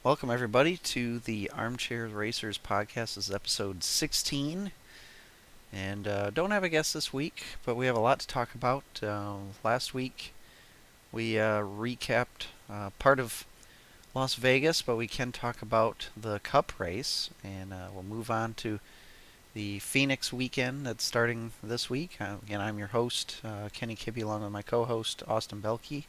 Welcome, everybody, to the Armchair Racers podcast. This is episode 16. And don't have a guest this week, but we have a lot to talk about. Last week, we recapped part of Las Vegas, but we can talk about the Cup race. And we'll move on to the Phoenix weekend that's starting this week. Again, I'm your host, Kenny Kibbe, along with my co host, Austin Belkey.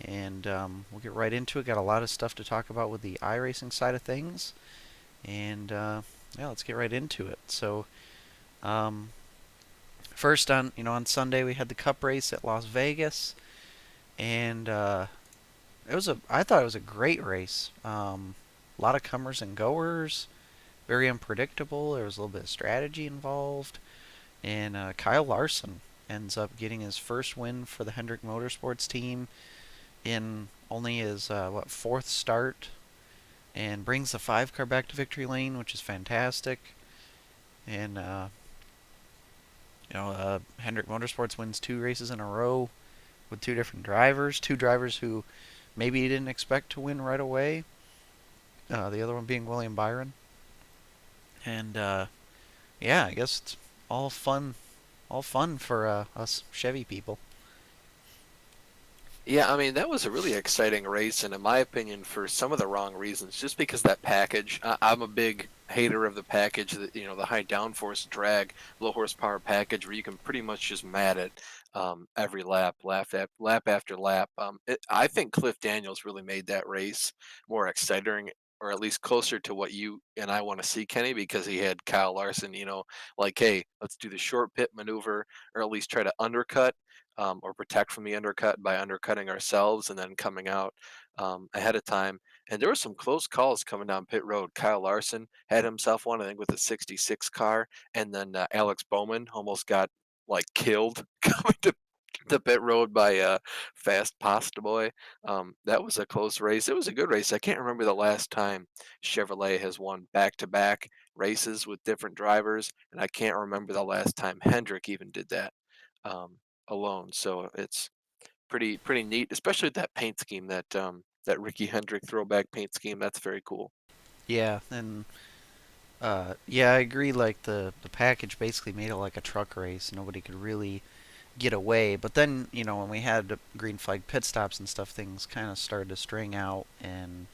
And we'll get right into it. Got a lot of stuff to talk about with the iRacing side of things. And yeah, let's get right into it. So, um, first on Sunday we had the Cup race at Las Vegas, and I thought it was a great race. A lot of comers and goers, very unpredictable. There was a little bit of strategy involved, and Kyle Larson ends up getting his first win for the Hendrick Motorsports team in only his fourth start, and brings the 5 car back to victory lane, which is fantastic. And Hendrick Motorsports wins 2 races in a row with 2 different drivers, 2 drivers who maybe you didn't expect to win right away. The other one being William Byron, and yeah, I guess it's all fun, all fun for us Chevy people. Yeah, I mean, that was a really exciting race, and in my opinion, for some of the wrong reasons. Just because that package, I'm a big hater of the package, the high downforce drag, low horsepower package, where you can pretty much just mat it every lap after lap. I think Cliff Daniels really made that race more exciting, or at least closer to what you and I want to see, Kenny, because he had Kyle Larson, like, hey, let's do the short pit maneuver, or at least try to undercut or protect from the undercut by undercutting ourselves and then coming out ahead of time. And there were some close calls coming down pit road. Kyle Larson had himself one, I think, with a 66 car, and then Alex Bowman almost got like killed coming to the pit road by Fast Pasta Boy. That was a close race. It was a good race. I can't remember the last time Chevrolet has won back-to-back races with different drivers, and I can't remember the last time Hendrick even did that. Um, Alone. So it's pretty neat, especially that paint scheme that Ricky Hendrick throwback paint scheme. That's very cool. Yeah, and yeah, I agree. Like the package basically made it like a truck race. Nobody could really get away. But then when we had green flag pit stops and stuff, things kind of started to string out. And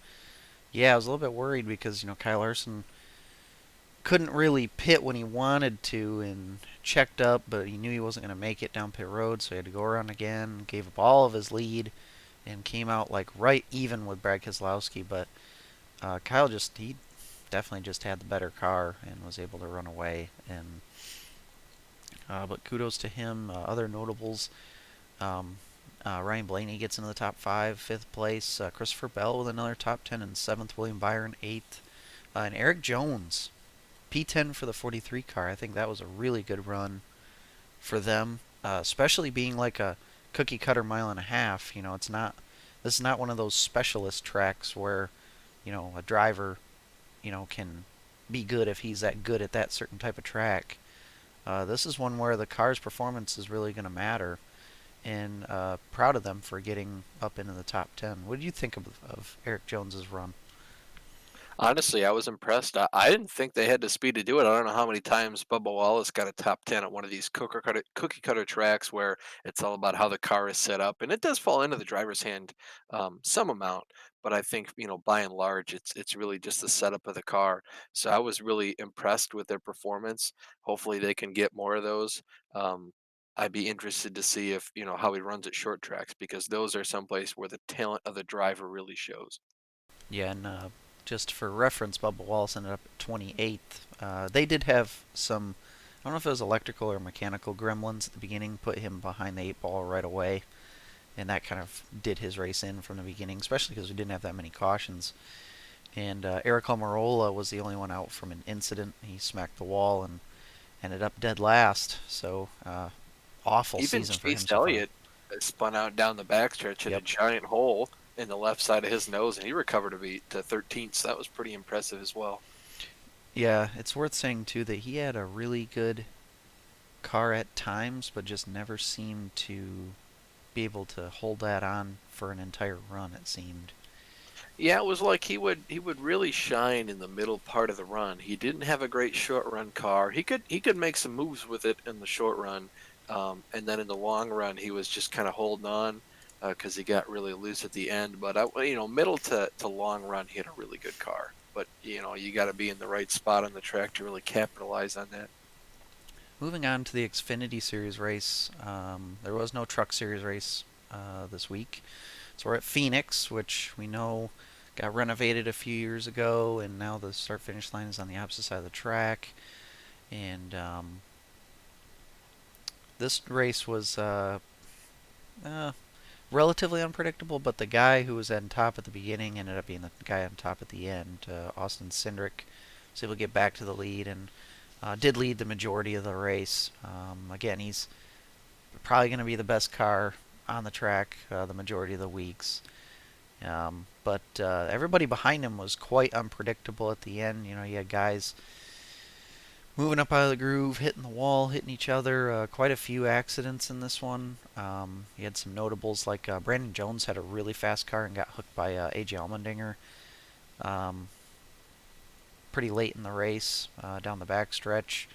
yeah, I was a little bit worried because Kyle Larson couldn't really pit when he wanted to and checked up, but he knew he wasn't going to make it down pit road, so he had to go around again. Gave up all of his lead and came out like right even with Brad Keselowski. But Kyle he definitely just had the better car and was able to run away. And but kudos to him. Other notables. Um, Ryan Blaney gets into the top 5, 5th place. Christopher Bell with another top 10 and 7th. William Byron 8th. And Eric Jones P10 for the 43 car. I think that was a really good run for them, especially being like a cookie cutter mile and a half. It's not. This is not one of those specialist tracks where a driver can be good if he's that good at that certain type of track. This is one where the car's performance is really going to matter, and proud of them for getting up into the top 10. What did you think of Eric Jones's run? Honestly, I was impressed. I didn't think they had the speed to do it. I don't know how many times Bubba Wallace got a top 10 at one of these cookie cutter tracks where it's all about how the car is set up, and it does fall into the driver's hand some amount. But I think by and large, it's really just the setup of the car. So I was really impressed with their performance. Hopefully, they can get more of those. Um, I'd be interested to see if how he runs at short tracks because those are someplace where the talent of the driver really shows. Yeah, and just for reference, Bubba Wallace ended up at 28th. They did have some, I don't know if it was electrical or mechanical gremlins at the beginning, put him behind the 8 ball right away, and that kind of did his race in from the beginning, especially because we didn't have that many cautions. And Eric Almirola was the only one out from an incident. He smacked the wall and ended up dead last. So awful Even season for Chase him so far. Elliott spun out down the backstretch hit a Yep. giant hole in the left side of his nose, and he recovered to 13th. So that was pretty impressive as well. Yeah, it's worth saying too that he had a really good car at times, but just never seemed to be able to hold that on for an entire run, it seemed. Yeah, it was like he would really shine in the middle part of the run. He didn't have a great short run car. He could make some moves with it in the short run, and then in the long run he was just kind of holding on because he got really loose at the end. But middle to long run, he had a really good car. But you got to be in the right spot on the track to really capitalize on that. Moving on to the Xfinity Series race, there was no Truck Series race this week. So we're at Phoenix, which we know got renovated a few years ago, and now the start finish line is on the opposite side of the track. And this race was uh, relatively unpredictable, but the guy who was on top at the beginning ended up being the guy on top at the end. Austin Cindric was able to get back to the lead and did lead the majority of the race. Again, he's probably going to be the best car on the track the majority of the weeks. But everybody behind him was quite unpredictable at the end. You had guys moving up out of the groove, hitting the wall, hitting each other. Quite a few accidents in this one. You had some notables like Brandon Jones had a really fast car and got hooked by AJ Allmendinger um, pretty late in the race down the backstretch.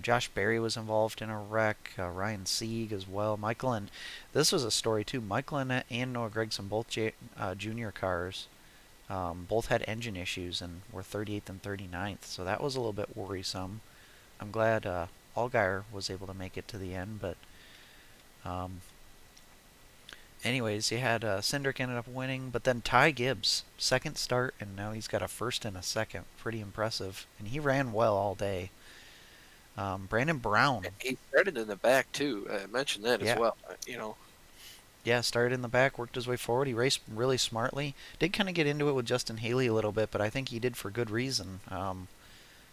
Josh Berry was involved in a wreck. Ryan Sieg as well. Michael and this was a story too. Michael and Noah Gragson, both junior cars, both had engine issues and were 38th and 39th. So that was a little bit worrisome. I'm glad Allgaier was able to make it to the end, but um, anyways, you had Cindric ended up winning, but then Ty Gibbs second start, and now he's got a first and a second. Pretty impressive, and he ran well all day. Brandon Brown, And he started in the back too. I mentioned that as yeah, well. yeah, started in the back, worked his way forward. He raced really smartly. Did kind of get into it with Justin Haley a little bit, but I think he did for good reason.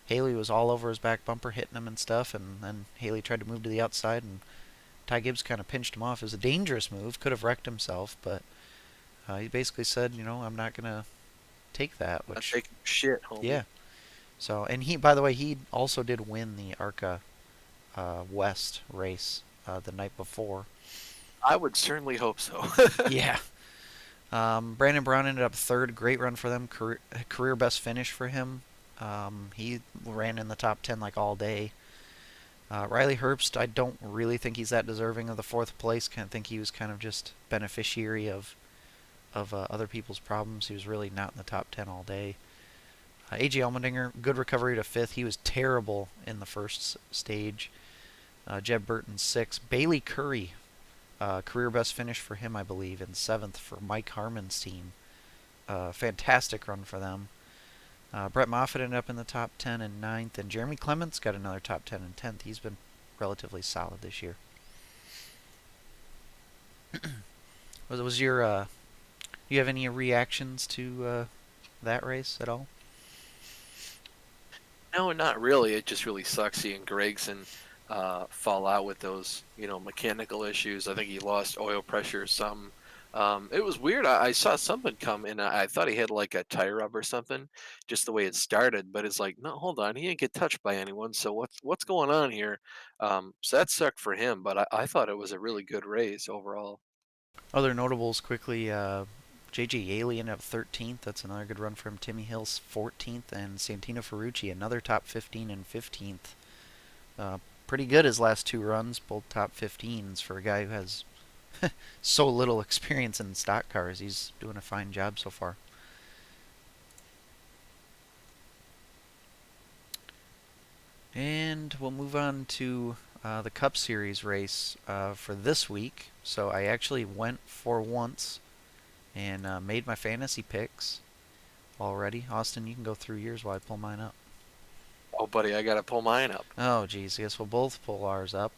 Haley was all over his back bumper, hitting him and stuff, and then Haley tried to move to the outside, and Ty Gibbs kind of pinched him off. It was a dangerous move, could have wrecked himself, but he basically said, I'm not gonna take that. Not Which, taking shit, homie. yeah. So, and he, by the way, he also did win the ARCA West race the night before. I would certainly hope so. Yeah. Brandon Brown ended up third. Great run for them. Career best finish for him. He ran in the top 10 like all day. Riley Herbst, I don't really think he's that deserving of the fourth place. Kind of think he was kind of just beneficiary of other people's problems. He was really not in the top 10 all day. A.J. Allmendinger, good recovery to fifth. He was terrible in the first stage. Jeb Burton sixth. Bailey Curry, career best finish for him, I believe, in seventh for Mike Harmon's team. Fantastic run for them. Brett Moffitt ended up in the top 10 and ninth, and Jeremy Clements got another top 10 and 10th. He's been relatively solid this year. Was your you have any reactions to that race at all? No, not really. It just really sucks seeing Gregson fall out with those, mechanical issues. I think he lost oil pressure or something. It was weird. I saw something come and I thought he had like a tire rub or something, just the way it started. But it's like, no, hold on, he didn't get touched by anyone. So what's going on here? So that sucked for him. But I thought it was a really good race overall. Other notables quickly. J.J. Yaley ended up 13th. That's another good run from Timmy Hills 14th, and Santino Ferrucci another top 15 and 15th. Pretty good his last two runs, both top 15s for a guy who has so little experience in stock cars. He's doing a fine job so far. And we'll move on to the Cup Series race for this week. So I actually went for once and made my fantasy picks already. Austin, you can go through yours while I pull mine up. Oh, buddy, I gotta pull mine up. Oh, geez. I guess we'll both pull ours up.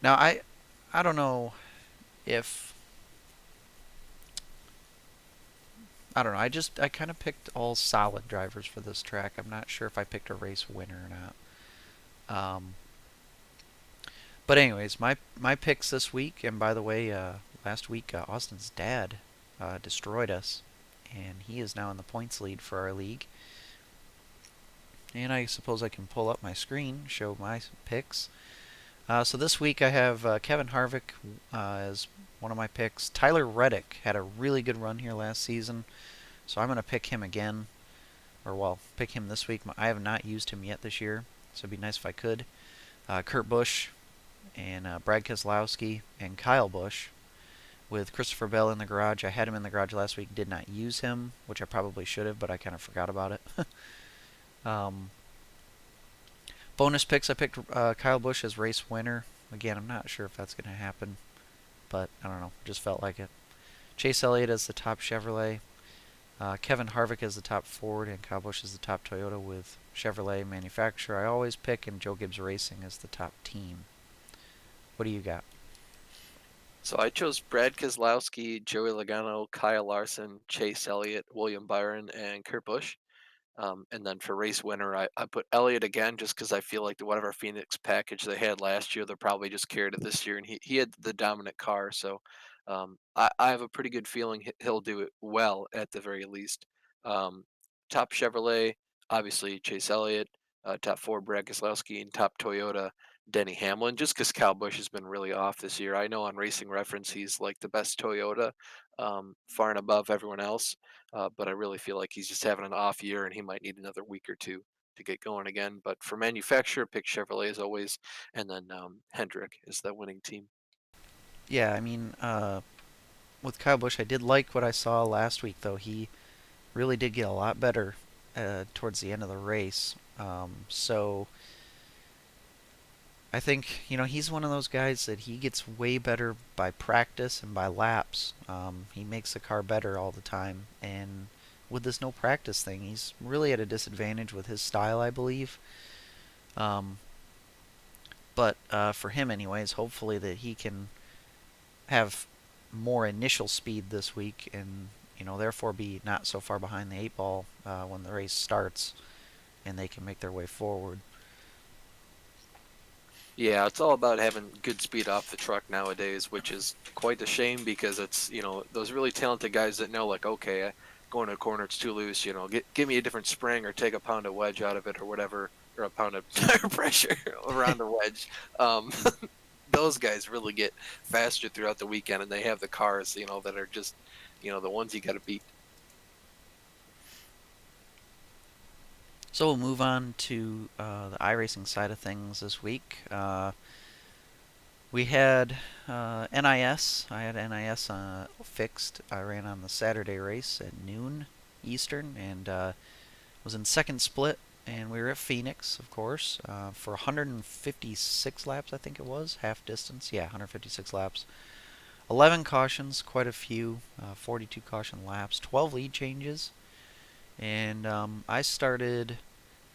Now, I don't know if I don't know. I kind of picked all solid drivers for this track. I'm not sure if I picked a race winner or not. But anyways, my picks this week, and by the way, last week Austin's dad destroyed us, and he is now in the points lead for our league. And I suppose I can pull up my screen, show my picks. So this week I have Kevin Harvick as one of my picks. Tyler Reddick had a really good run here last season, so I'm going to pick him again, or well, pick him this week. I have not used him yet this year, so it'd be nice if I could. Kurt Busch and Brad Keselowski and Kyle Busch with Christopher Bell in the garage. I had him in the garage last week, did not use him, which I probably should have, but I kind of forgot about it. um, Bonus picks, I picked Kyle Busch as race winner. Again, I'm not sure if that's going to happen, but I don't know. Just felt like it. Chase Elliott as the top Chevrolet. Kevin Harvick as the top Ford, and Kyle Busch as the top Toyota with Chevrolet manufacturer. I always pick, and Joe Gibbs Racing as the top team. What do you got? So I chose Brad Keselowski, Joey Logano, Kyle Larson, Chase Elliott, William Byron, and Kurt Busch. And then for race winner, I put Elliott again just because I feel like the whatever Phoenix package they had last year, they'll probably just carried it this year, and he had the dominant car, so I have a pretty good feeling he'll do it well at the very least. Um, Top Chevrolet, obviously Chase Elliott, top Ford Brad Keselowski, and top Toyota Denny Hamlin, just because Kyle Busch has been really off this year. I know on Racing Reference he's like the best Toyota, far and above everyone else. But I really feel like he's just having an off year and he might need another week or two to get going again. But for manufacturer, pick Chevrolet as always, and then Hendrick is the winning team. Yeah, I mean, with Kyle Busch, I did like what I saw last week, though. He really did get a lot better towards the end of the race. So I think, he's one of those guys that he gets way better by practice and by laps. He makes the car better all the time. And with this no practice thing, he's really at a disadvantage with his style, I believe. Um, but for him, anyways, hopefully that he can have more initial speed this week and, therefore be not so far behind the eight ball when the race starts and they can make their way forward. Yeah, it's all about having good speed off the truck nowadays, which is quite a shame because it's those really talented guys that know like okay, going to a corner it's too loose, give me a different spring or take a pound of wedge out of it or whatever, or a pound of tire pressure around the wedge. Um, those guys really get faster throughout the weekend, and they have the cars, that are just, the ones you got to beat. So we'll move on to the iRacing side of things this week. We had NIS. I had NIS fixed. I ran on the Saturday race at noon Eastern and was in second split. And we were at Phoenix, of course, for 156 laps, I think it was, half distance. Yeah, 156 laps. 11 cautions, quite a few, 42 caution laps, 12 lead changes. And I started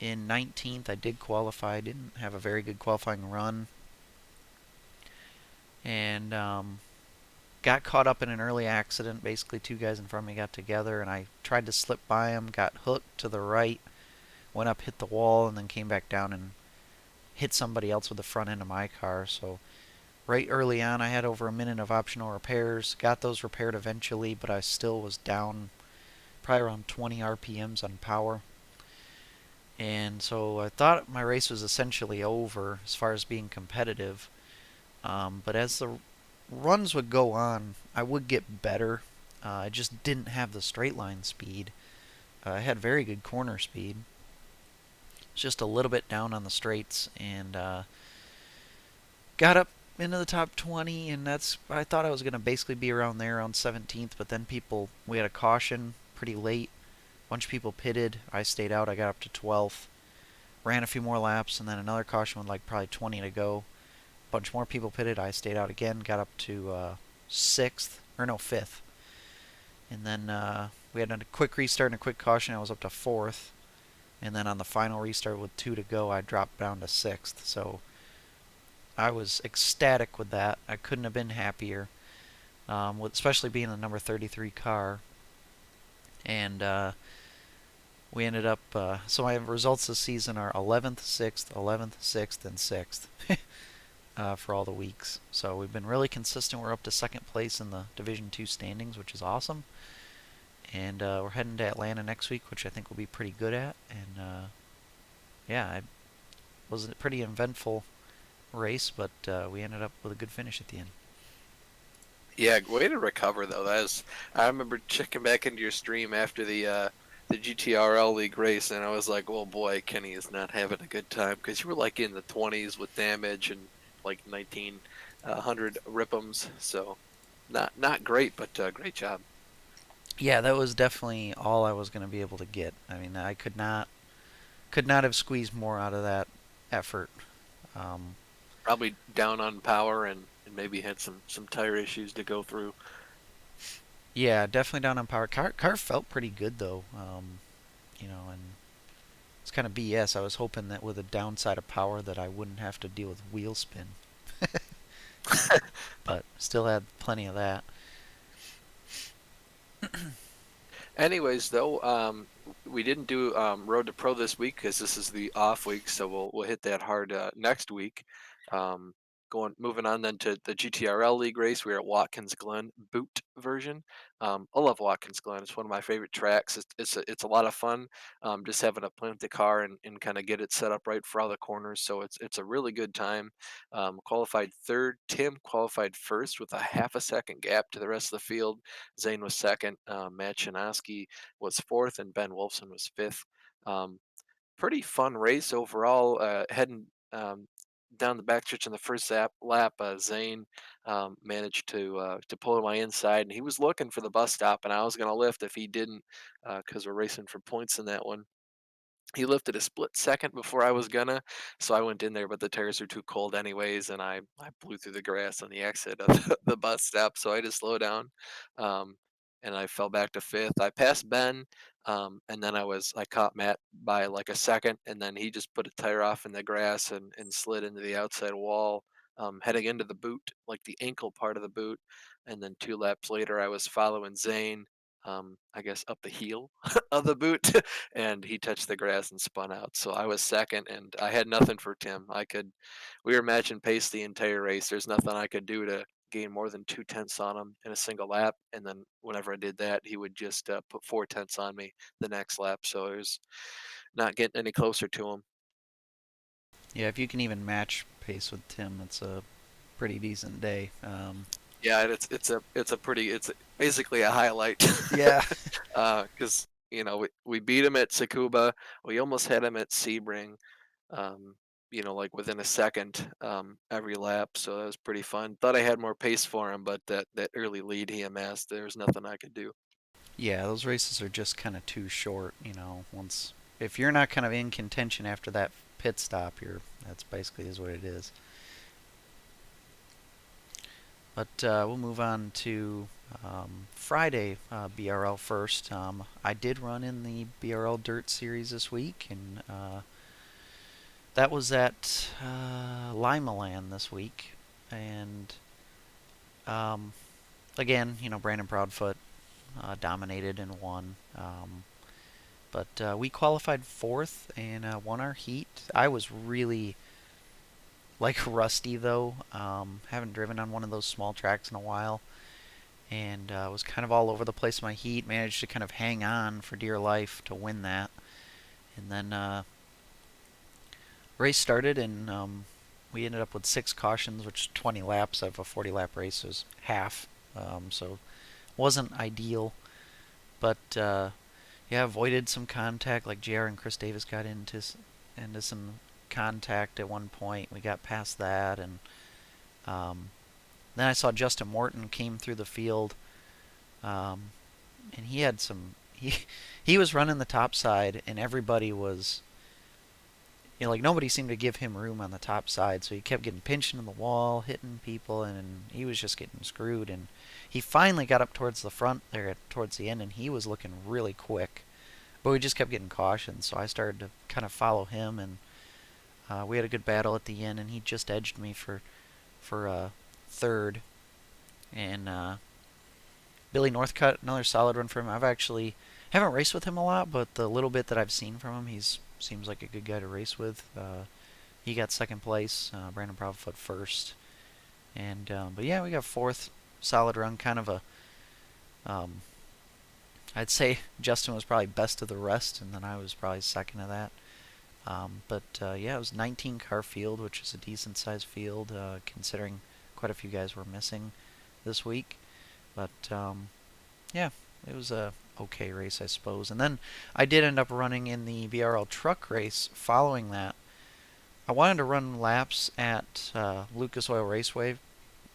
in 19th. I did qualify. Didn't have a very good qualifying run. And got caught up in an early accident. Basically, two guys in front of me got together, and I tried to slip by them. Got hooked to the right, went up, hit the wall, and then came back down and hit somebody else with the front end of my car. So right early on, I had over a minute of optional repairs. Got those repaired eventually, but I still was down probably around 20 RPMs on power. And so I thought my race was essentially over as far as being competitive. But as the runs would go on, I would get better. I just didn't have the straight line speed. I had very good corner speed. It's just a little bit down on the straights, and got up into the top 20, and I thought I was going to basically be around there, around 17th, but then we had a caution pretty late. A bunch of people pitted. I stayed out. I got up to 12th. Ran a few more laps, and then another caution with like probably 20 to go. A bunch more people pitted. I stayed out again. Got up to 6th, or no, 5th. And then we had a quick restart and a quick caution. I was up to 4th. And then on the final restart with 2 to go, I dropped down to 6th. So I was ecstatic with that. I couldn't have been happier, especially being the number 33 car. And we ended up, so my results this season are 11th, 6th, 11th, 6th, and 6th for all the weeks. So we've been really consistent. We're up to second place in the Division 2 standings, which is awesome. And we're heading to Atlanta next week, which I think we'll be pretty good at. And yeah, it was a pretty eventful race, but we ended up with a good finish at the end. Yeah, way to recover though. I remember checking back into your stream after the GTRL League race, and I was like, "Oh boy, Kenny is not having a good time," because you were like in the 20s with damage and like 1900 ripums. So not great, but great job. Yeah, that was definitely all I was going to be able to get. I mean, I could not have squeezed more out of that effort. Um, Probably down on power and maybe had some tire issues to go through. yeah, definitely down on power. Car felt pretty good though. And it's kind of BS. I was hoping that with a downside of power that I wouldn't have to deal with wheel spin, but still had plenty of that. Anyways, though, we didn't do Road to Pro this week because this is the off week, so we'll hit that hard next week. Um, moving on then to the GTRL League race. We're at Watkins Glen Boot version. I love Watkins Glen. It's one of my favorite tracks. It's a lot of fun. Just having to plant the car and kind of get it set up right for all the corners. So it's a really good time. Qualified third. Tim qualified first with a half a second gap to the rest of the field. Zane was second. Matt Chinaski was fourth, and Ben Wolfson was fifth. Um, Pretty fun race overall. Heading down the backstretch in the first lap, Zane managed to pull my inside, and he was looking for the bus stop, and I was going to lift if he didn't, because we're racing for points in that one. He lifted a split second before I was gonna, so I went in there, but the tires were too cold anyways, and I blew through the grass on the exit of the bus stop, so I had to slow down, um, and I fell back to fifth. I passed Ben, and then I caught Matt by like a second, and then he just put a tire off in the grass and slid into the outside wall, heading into the boot, like the ankle part of the boot, and then 2 laps later I was following Zane. I guess up the heel of the boot, and he touched the grass and spun out. So I was second, and I had nothing for Tim. We were matching pace the entire race. There's nothing I could do to gain more than 2 tenths on him in a single lap. And then whenever I did that, he would just put 4 tenths on me the next lap. So it was not getting any closer to him. Yeah, if you can even match pace with Tim, it's a pretty decent day. Yeah, and it's basically a highlight Yeah, because we beat him at Tsukuba. We almost had him at Sebring. um, like within a second every lap. So that was pretty fun. Thought I had more pace for him, but that early lead he amassed, there was nothing I could do. yeah, those races are just kind of too short. Once if you're not kind of in contention after that pit stop, that's basically is what it is. But we'll move on to Friday BRL first. I did run in the BRL Dirt Series this week, and that was at Limaland this week. And um, again, Brandon Proudfoot dominated and won. But we qualified fourth and won our heat. I was really like rusty though. Haven't driven on one of those small tracks in a while, and was kind of all over the place in my heat. Managed to kind of hang on for dear life to win that, and then race started, and we ended up with 6 cautions, which is 20 laps of a 40-lap race was half. So wasn't ideal, but yeah, avoided some contact. Like JR and Chris Davis got into some contact at one point. We got past that, and um, then I saw Justin Morton came through the field, um, and he had some. He was running the top side, and everybody was, like nobody seemed to give him room on the top side. So he kept getting pinched into the wall, hitting people, and he was just getting screwed. And he finally got up towards the front there, towards the end, and he was looking really quick. But we just kept getting cautioned, so I started to kind of follow him, and we had a good battle at the end, and he just edged me for third. And Billy Northcutt, another solid run for him. I've actually haven't raced with him a lot, but the little bit that I've seen from him, he's seems like a good guy to race with. He got second place. Brandon Proudfoot first, and but yeah, we got fourth. Solid run, kind of a. Um, I'd say Justin was probably best of the rest, and then I was probably second of that. But yeah, it was 19 car field, which is a decent sized field considering quite a few guys were missing this week. But yeah, it was a okay race, I suppose. And then I did end up running in the BRL truck race following that. I wanted to run laps at Lucas Oil Raceway,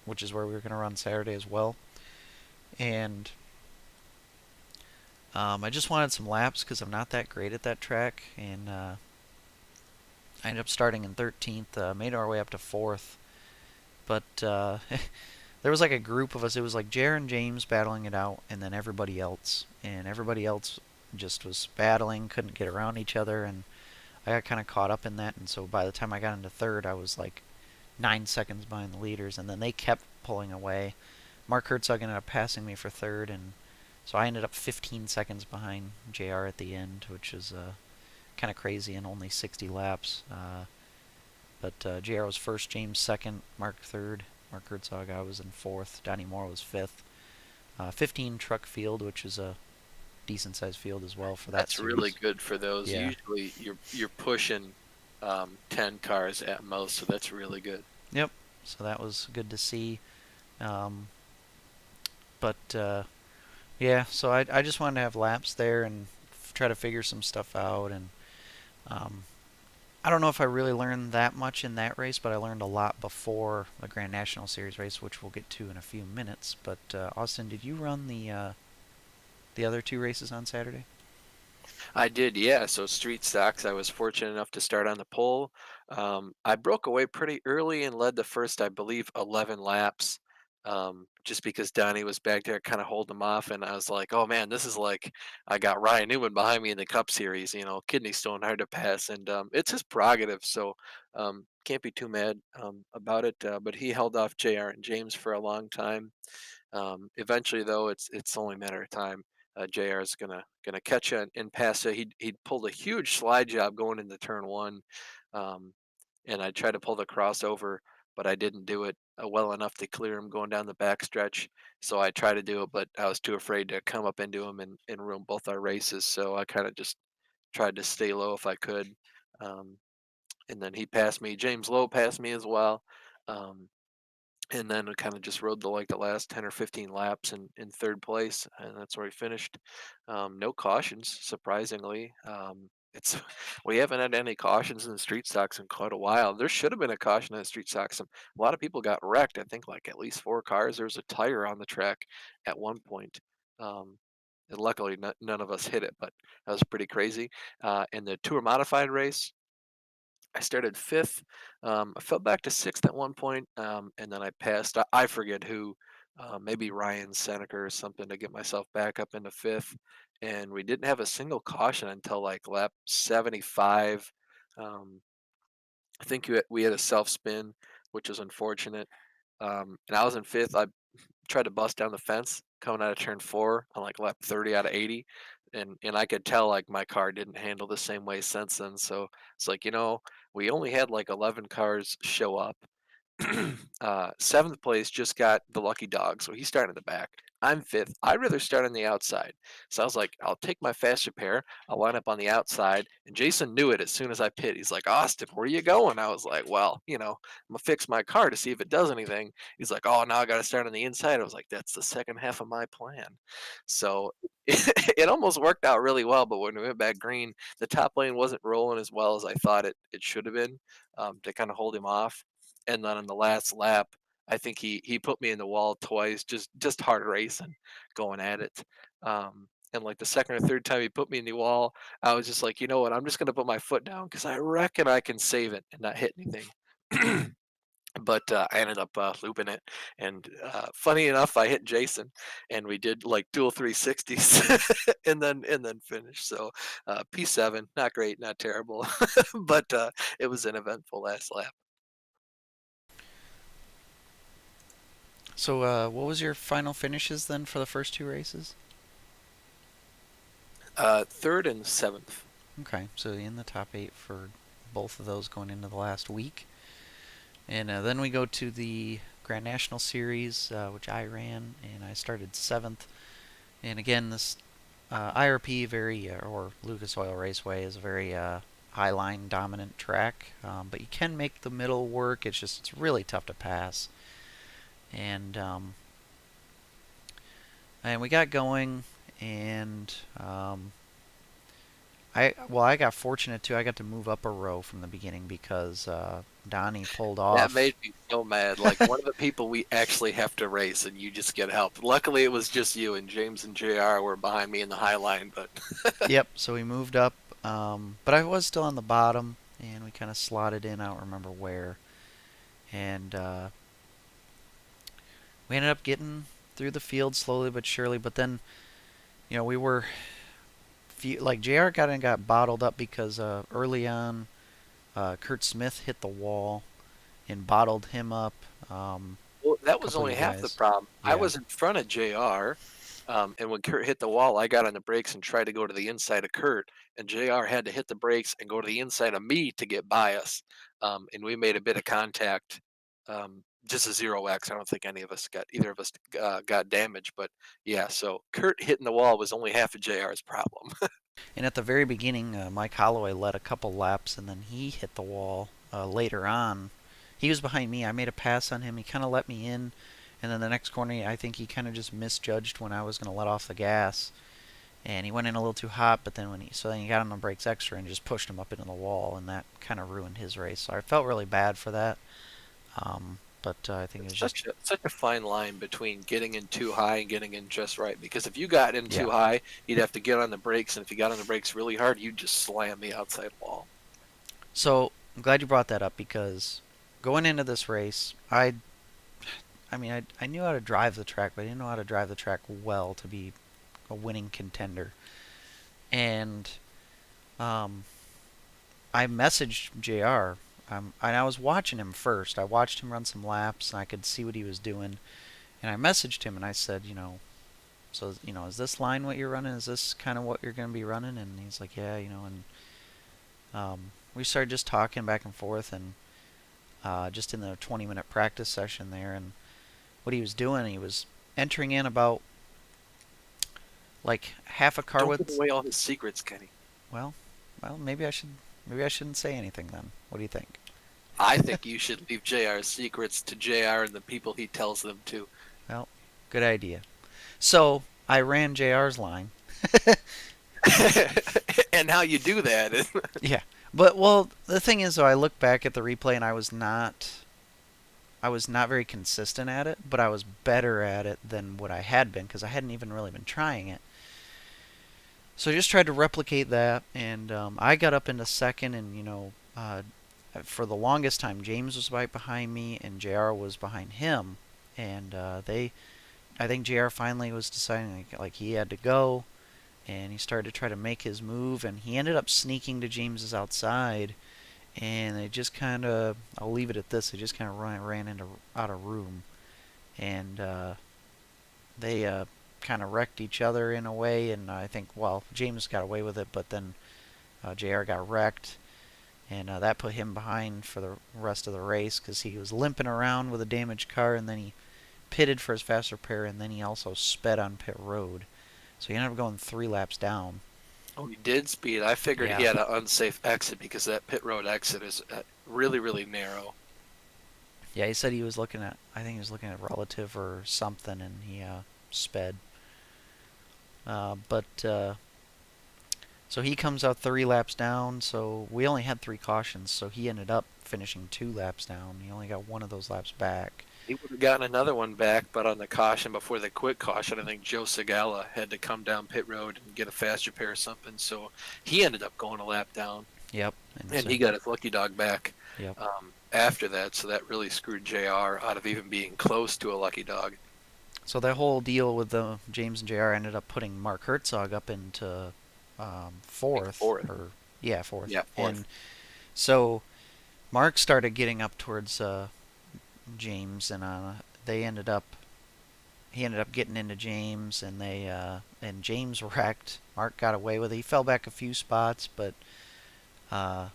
which is where we were going to run Saturday as well. And I just wanted some laps because I'm not that great at that track. And I ended up starting in 13th, made our way up to 4th. But there was like a group of us. It was like Jer and James battling it out, and then everybody else. And everybody else just was battling, couldn't get around each other. And I got kind of caught up in that. And so by the time I got into third, I was like 9 seconds behind the leaders. And then they kept pulling away. Mark Herzog ended up passing me for third, and so I ended up 15 seconds behind JR at the end, which is kind of crazy in only 60 laps. But JR was first, James second, Mark third, Mark Herzog I was in fourth, Donnie Moore was fifth. 15 truck field, which is a decent sized field as well for that That's really series. good for those. Yeah. Usually you're pushing 10 cars at most, so that's really good. Yep. So that was good to see. Um, but yeah, so I just wanted to have laps there and try to figure some stuff out. And um, I don't know if I really learned that much in that race, but I learned a lot before the Grand National Series race, which we'll get to in a few minutes. But Austin, did you run the other two races on Saturday? I did, yeah. So street stocks, I was fortunate enough to start on the pole. I broke away pretty early and led the first, I believe, 11 laps. Just because Donnie was back there kind of holding him off, and I was like, "Oh man, this is like I got Ryan Newman behind me in the Cup Series, kidney stone hard to pass." And it's his prerogative, so can't be too mad about it. But he held off JR and James for a long time. Eventually, though, it's only a matter of time. Jr. is gonna catch you and pass you. He'd pulled a huge slide job going into turn one, um, and I tried to pull the crossover, but I didn't do it well enough to clear him going down the backstretch. So I tried to do it, but I was too afraid to come up into him and ruin both our races. So I kind of just tried to stay low if I could. Um, and then he passed me. James Lowe passed me as well. Um, and then kind of just rode the last 10 or 15 laps in third place, and that's where he finished. No cautions, surprisingly. It's we haven't had any cautions in the street stocks in quite a while. There should have been a caution in the street stocks. A lot of people got wrecked. I think like at least 4 cars. There was a tire on the track at one point. And luckily, none of us hit it, but that was pretty crazy. In the tour modified race, I started fifth. I fell back to sixth at one point, and then I passed. I forget who, maybe Ryan Seneca or something, to get myself back up into fifth. And we didn't have a single caution until like lap 75. Um, I think we had a self spin, which was unfortunate. And I was in fifth. I tried to bust down the fence coming out of turn four on like lap 30 out of 80. And I could tell like my car didn't handle the same way since then. So it's like, we only had like 11 cars show up. Seventh place just got the lucky dog, so he's starting in the back. I'm fifth. I'd rather start on the outside. So I was like, I'll take my fast repair. I'll line up on the outside. And Jason knew it as soon as I pit. He's like, Austin, where are you going? I was like, well, I'm going to fix my car to see if it does anything. He's like, oh, now I got to start on the inside. I was like, that's the second half of my plan. So it almost worked out really well. But when we went back green, the top lane wasn't rolling as well as I thought it should have been, to kind of hold him off. And then on the last lap, I think he put me in the wall twice, just hard racing, going at it. And like the second or third time he put me in the wall, I was just like, you know what? I'm just gonna put my foot down because I reckon I can save it and not hit anything. But I ended up looping it, and funny enough, I hit Jason, and we did like dual 360s, and then finished. So P7, not great, not terrible, but it was an eventful last lap. So what was your final finishes then for the first two races? Third and seventh. Okay, so in the top eight for both of those going into the last week. And then we go to the Grand National Series, which I ran, and I started seventh. And again, this IRP or Lucas Oil Raceway is a very high line dominant track, but you can make the middle work. It's really tough to pass. And and we got going, and I got fortunate too. I got to move up a row from the beginning because Donnie pulled That off. made me so mad. Like one of the people we actually have to race, and you just get help. Luckily, it was just you, and James and JR were behind me in the high line. But Yep. So we moved up, but I was still on the bottom, and we kind of slotted in. I don't remember where, and we ended up getting through the field slowly but surely. But then, we were like JR got bottled up because early on, Kurt Smith hit the wall and bottled him up. well, A that was couple of only you half the guys. problem. I Yeah. was in front of JR, and when Kurt hit the wall, I got on the brakes and tried to go to the inside of Kurt, and JR had to hit the brakes and go to the inside of me to get by us. And we made a bit of contact, just a 0x. I don't think either of us got damaged, but yeah. So Kurt hitting the wall was only half of JR's problem. And at the very beginning, Mike Holloway led a couple laps, and then he hit the wall later on. He was behind me. I made a pass on him. He kind of let me in, and then the next corner, I think he kind of just misjudged when I was going to let off the gas, and he went in a little too hot. But then then he got on the brakes extra and just pushed him up into the wall, and that kind of ruined his race. So I felt really bad for that. But I think it was It's just such a fine line between getting in too high and getting in just right. Because if you got in yeah. too high, you'd have to get on the brakes, and if you got on the brakes really hard, you'd just slam the outside wall. So I'm glad you brought that up because going into this race, I knew how to drive the track, but I didn't know how to drive the track well to be a winning contender. And um, I messaged JR, and I was watching him first. I watched him run some laps, and I could see what he was doing. And I messaged him, and I said, is this line what you're running? Is this kind of what you're going to be running? And he's like, yeah, and we started just talking back and forth, and just in the 20-minute practice session there, and what he was doing, he was entering in about like half a car Don't give width. away all his secrets, Kenny. Well, well, maybe I shouldn't say anything then. What do you think? I think you should leave JR's secrets to JR and the people he tells them to. Well, good idea. So I ran JR's line. And how you do that is Yeah, but well, the thing is, though, I look back at the replay and I was not very consistent at it, but I was better at it than what I had been because I hadn't even really been trying it. So I just tried to replicate that, and I got up into second, and for the longest time, James was right behind me, and JR was behind him, and I think JR finally was deciding like he had to go, and he started to try to make his move, and he ended up sneaking to James's outside, and they just kind of, I'll leave it at this, they just kind of ran into out of room, and they kind of wrecked each other in a way, and I think, well, James got away with it, but then JR got wrecked, and that put him behind for the rest of the race because he was limping around with a damaged car, and then he pitted for his fast repair, and then he also sped on pit road. So he ended up going 3 laps down. oh, he did speed. I figured he Yeah. had an unsafe exit because that pit road exit is really, really narrow. Yeah, he said he was looking at, I think he was looking at relative or something, and he sped. But so he comes out 3 laps down. So we only had 3 cautions. So he ended up finishing 2 laps down. He only got one of those laps back. He would have gotten another one back, but on the caution before the quick caution, I think Joe Segala had to come down pit road and get a fast repair or something. So he ended up going a lap down, Yep. And and so he got his lucky dog back yep. after that. So that really screwed JR out of even being close to a lucky dog. So that whole deal with the James and JR ended up putting Mark Herzog up into I think fourth, fourth. or yeah, fourth. Yeah, And fourth. so Mark started getting up towards James, and they ended up he ended up getting into James, and and James wrecked. Mark got away with it. He fell back a few spots, but uh,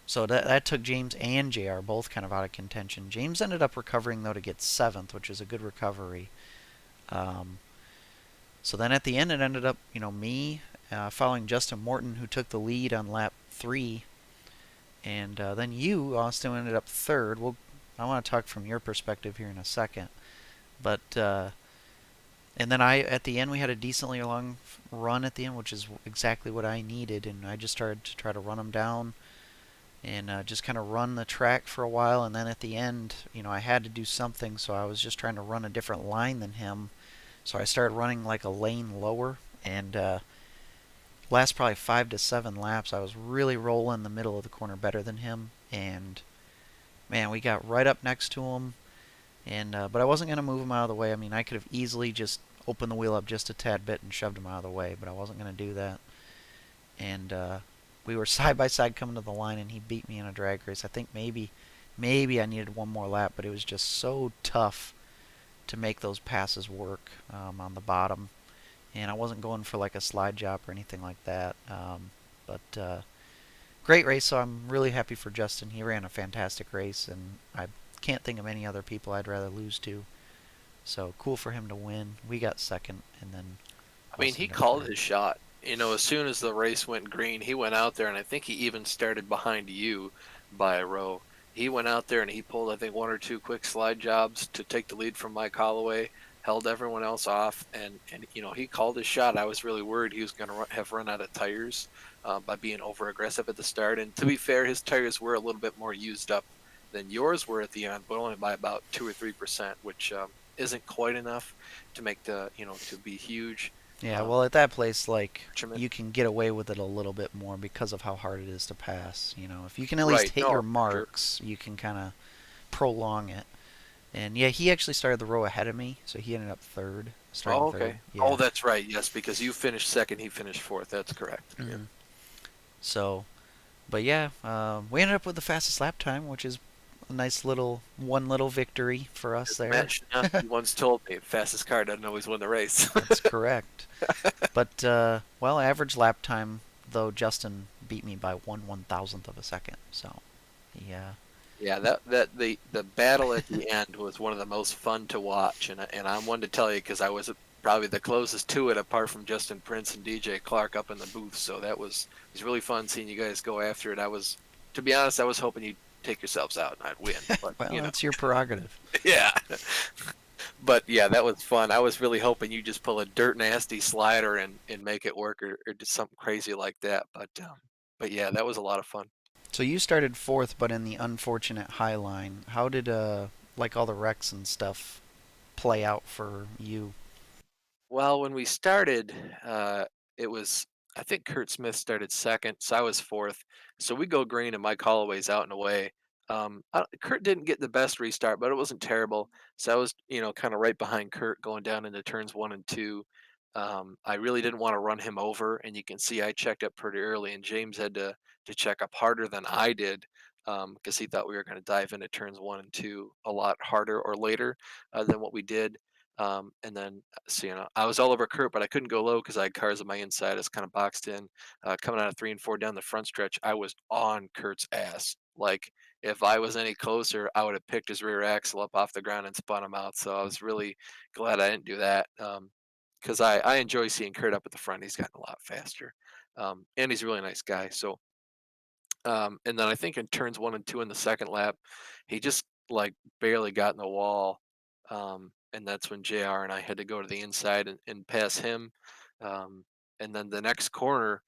so that took James and JR both kind of out of contention. James ended up recovering though to get seventh, which is a good recovery. Um, so then at the end, it ended up me following Justin Morton, who took the lead on lap 3, and then you, Austin, ended up third. I want to talk from your perspective here in a second, but And then I at the end we had a decently long run at the end, which is exactly what I needed. And I just started to try to run him down and just kind of run the track for a while. And then at the end, I had to do something, so I was just trying to run a different line than him. So I started running like a lane lower, and last probably 5 to 7 laps, I was really rolling the middle of the corner better than him. And man, we got right up next to him, and but I wasn't gonna move him out of the way. I mean, I could have easily just opened the wheel up just a tad bit and shoved him out of the way, but I wasn't gonna do that. And we were side by side coming to the line, and he beat me in a drag race. I think maybe I needed one more lap, but it was just so tough to make those passes work on the bottom. And I wasn't going for like a slide job or anything like that. But great race, so I'm really happy for Justin. He ran a fantastic race, and I can't think of any other people I'd rather lose to. So cool for him to win. We got second, and then I mean, Austin he got called third. his shot. As soon as the race went green, he went out there, and I think he even started behind you by a row. He went out there and he pulled, I think, one or two quick slide jobs to take the lead from Mike Holloway, held everyone else off, and he called his shot. I was really worried he was going to have run out of tires by being over aggressive at the start. And to be fair, his tires were a little bit more used up than yours were at the end, but only by about 2 or 3%, which isn't quite enough to make to be huge. Yeah, Um, well, at that place, like, detriment. you can get away with it a little bit more because of how hard it is to pass. If you can at least Right. hit your No, for sure. marks, you can kind of prolong it. And yeah, he actually started the row ahead of me, so he ended up third, starting Oh, third. okay. Oh, Yeah. that's right. Yes, because you finished second, he finished fourth. That's correct. Yeah. hmm So, but yeah, we ended up with the fastest lap time, which is a nice little victory for us As there. Matt Shinovsky once told me, fastest car doesn't always win the race. That's correct. But well, average lap time though, Justin beat me by 1/1000th of a second. So yeah, Yeah, that the battle at the end was one of the most fun to watch, and I'm one to tell you because I was probably the closest to it, apart from Justin Prince and DJ Clark up in the booth. So it was really fun seeing you guys go after it. To be honest, I was hoping you'd take yourselves out and I'd win, but well, that's your prerogative. yeah. But yeah, that was fun. I was really hoping you just pull a dirt nasty slider and make it work, or do something crazy like that. But yeah, that was a lot of fun. So you started fourth, but in the unfortunate high line. How did like all the wrecks and stuff play out for you? Well, when we started, it was I think Kurt Smith started second, so I was fourth. So we go green and Mike Holloway's out and away. Kurt didn't get the best restart, but it wasn't terrible. So I was, kind of right behind Kurt going down into turns one and two. I really didn't want to run him over, and you can see I checked up pretty early, and James had to check up harder than I did because he thought we were going to dive into turns one and two a lot harder or later than what we did. And then so, I was all over Kurt, but I couldn't go low because I had cars on my inside. I was kind of boxed in. Coming out of three and four down the front stretch, I was on Kurt's ass. Like, if I was any closer, I would have picked his rear axle up off the ground and spun him out. So I was really glad I didn't do that because I enjoy seeing Kurt up at the front. He's gotten a lot faster. And he's a really nice guy. And then I think in turns one and two in the second lap, he just like barely got in the wall. And that's when JR and I had to go to the inside and pass him. Um, and then the next corner,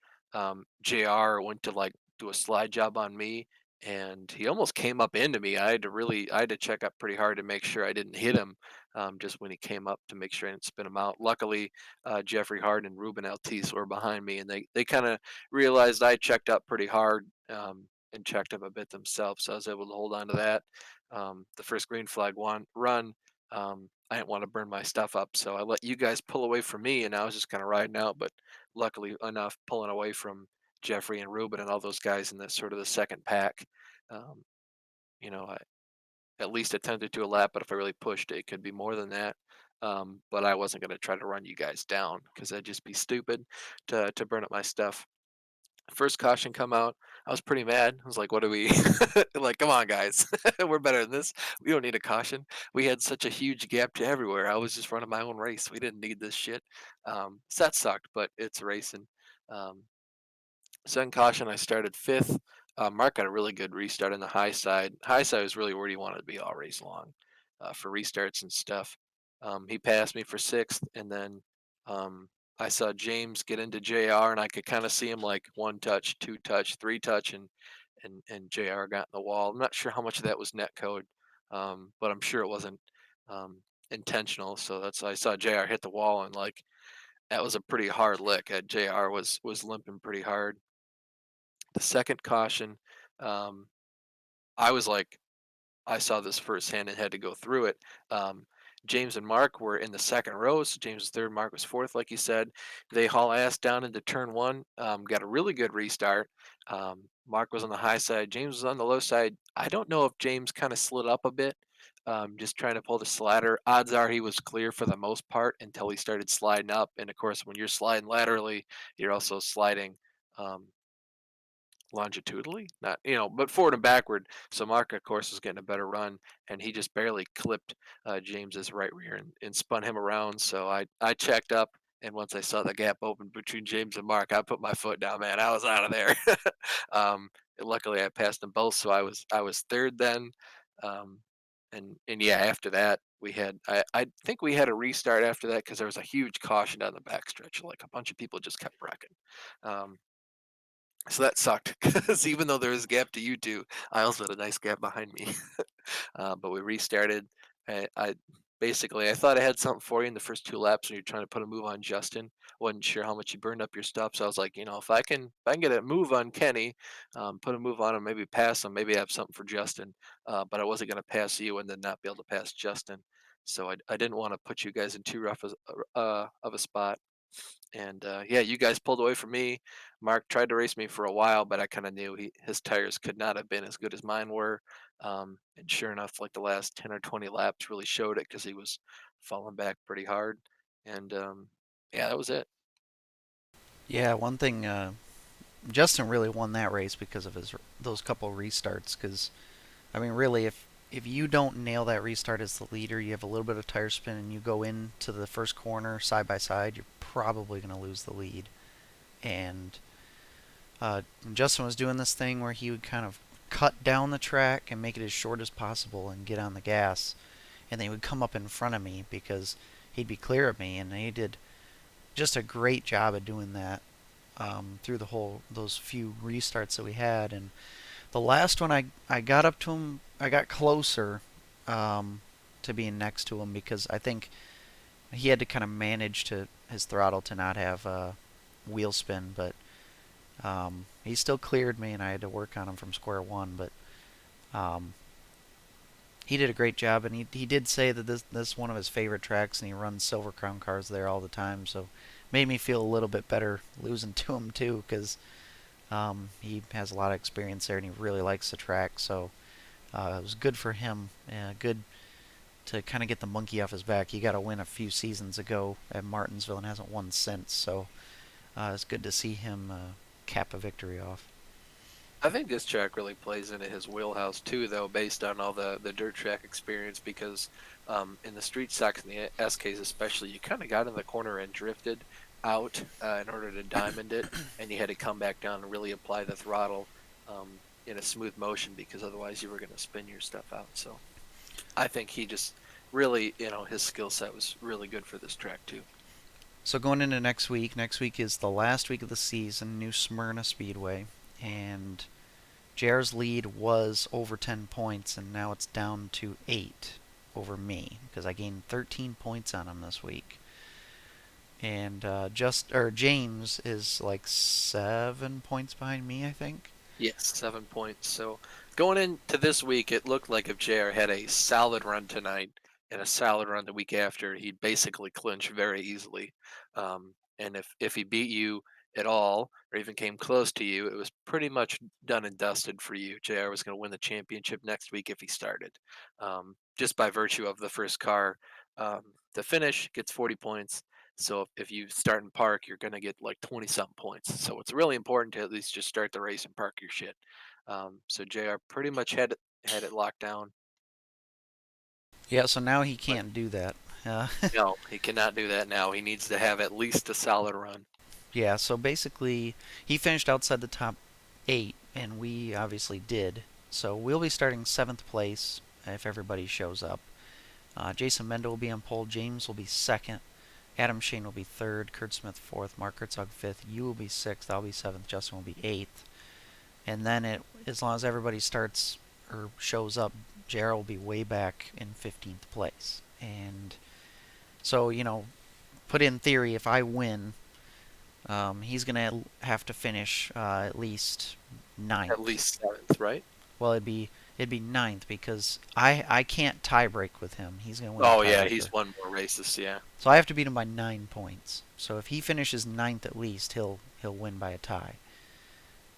JR went to like do a slide job on me, and he almost came up into me. I had to check up pretty hard to make sure I didn't hit him. Just when he came up to make sure I didn't spin him out. Luckily, Jeffrey Hard and Ruben Altis were behind me, and they kind of realized I checked up pretty hard and checked up a bit themselves. So I was able to hold on to that. The first green flag run, I didn't want to burn my stuff up, so I let you guys pull away from me, and I was just kind of riding out. But luckily enough, pulling away from Jeffrey and Ruben and all those guys in the sort of the second pack. Um, I at least attempted to a lap, but if I really pushed it, it could be more than that. But I wasn't going to try to run you guys down because that'd just be stupid to burn up my stuff. First caution come out, I was pretty mad. I was like, "What are we like? Come on, guys, we're better than this. We don't need a caution. We had such a huge gap to everywhere. I was just running my own race. We didn't need this shit." So that sucked, but it's racing. Um, Second caution, I started fifth. Mark got a really good restart on the high side. High side was really where he wanted to be all race long for restarts and stuff. He passed me for sixth, and then um, I saw James get into JR, and I could kind of see him like one touch, two touch, three touch, and JR got in the wall. I'm not sure how much of that was net code, but I'm sure it wasn't um, intentional. So that's I saw JR hit the wall, and like that was a pretty hard lick. JR was limping pretty hard. The second caution, um, I was like I saw this firsthand and had to go through it. Um, James and Mark were in the second row. So James was third, Mark was fourth, like you said. They haul ass down into turn one, got a really good restart. Mark was on the high side, James was on the low side. I don't know if James kind of slid up a bit, just trying to pull the slider. Odds are he was clear for the most part until he started sliding up. And of course, when you're sliding laterally, you're also sliding. Um, Longitudinally, not but forward and backward. So Mark, of course, was getting a better run, and he just barely clipped James's right rear and spun him around. So I checked up, and once I saw the gap open between James and Mark, I put my foot down. Man, I was out of there. Luckily, I passed them both, so I was third then. Um, and yeah, after that we had I think we had a restart after that because there was a huge caution down the backstretch. Like a bunch of people just kept wrecking. Um, so that sucked because even though there was a gap to you two, I also had a nice gap behind me. But we restarted. I basically I thought I had something for you in the first two laps when you're trying to put a move on Justin. Wasn't sure how much you burned up your stuff, so I was like, if I can get a move on Kenny, put a move on him, maybe pass him, maybe I have something for Justin. But I wasn't going to pass you and then not be able to pass Justin. So I didn't want to put you guys in too rough of a spot. And yeah, you guys pulled away from me. Mark tried to race me for a while, but I kind of knew his tires could not have been as good as mine were. And sure enough, like the last 10 or 20 laps really showed it because he was falling back pretty hard. And yeah, that was it. Yeah, one thing, Justin really won that race because of his those couple restarts. Because I mean, really, if you don't nail that restart as the leader, you have a little bit of tire spin, and you go into the first corner side by side, you're probably going to lose the lead. And Justin was doing this thing where he would kind of cut down the track and make it as short as possible and get on the gas, and then he would come up in front of me because he'd be clear of me, and he did just a great job of doing that through the whole those few restarts that we had. And the last one, I got up to him, I got closer to being next to him because I think he had to kind of manage to his throttle to not have wheel spin, but he still cleared me, and I had to work on him from square one. But um, he did a great job, and he did say that this is one of his favorite tracks, and he runs Silver Crown cars there all the time. So made me feel a little bit better losing to him too, because he has a lot of experience there, and he really likes the track. So it was good for him. Good to kind of get the monkey off his back. He got a win a few seasons ago at Martinsville and hasn't won since. So it's good to see him cap a victory off. I think this track really plays into his wheelhouse too, though, based on all the dirt track experience. Because in the street stocks and the SKs especially, you kind of got in the corner and drifted out in order to diamond it, and you had to come back down and really apply the throttle in a smooth motion because otherwise you were going to spin your stuff out. So I think he just really, his skill set was really good for this track too. So going into next week is the last week of the season, New Smyrna Speedway, and JR's lead was over 10 points, and now it's down to 8 over me because I gained 13 points on him this week. And James is like 7 points behind me, I think. Yes, 7 points. So going into this week, it looked like if JR had a solid run tonight and a solid run the week after, he'd basically clinch very easily. And if he beat you at all, or even came close to you, it was pretty much done and dusted for you. JR was going to win the championship next week if he started, just by virtue of the first car. The finish gets 40 points. So if you start in park, you're going to get like 20 something points. So it's really important to at least just start the race and park your shit. So JR pretty much had it locked down, Yeah, so now he but can't do that. Uh, no, he cannot do that now. He needs to have at least a solid run. yeah, so basically, he finished outside the top 8, and we obviously did. So we'll be starting 7th place if everybody shows up. Jason Mendo will be on pole. James will be second. Adam Shane will be third. Kurt Smith fourth. Mark Hertzog fifth. You will be sixth. I'll be seventh. Justin will be eighth. And then as long as everybody starts or shows up, JR will be way back in 15th place. And so, put in theory, if I win, he's going to have to finish at least At ninth. least seventh, right? Well, it'd be ninth because I can't tie break with him. He's going to win the Oh yeah, he's tiebreaker. won more races. Yeah, So I have to beat him by 9 points. So if he finishes ninth at least, he'll win by a tie.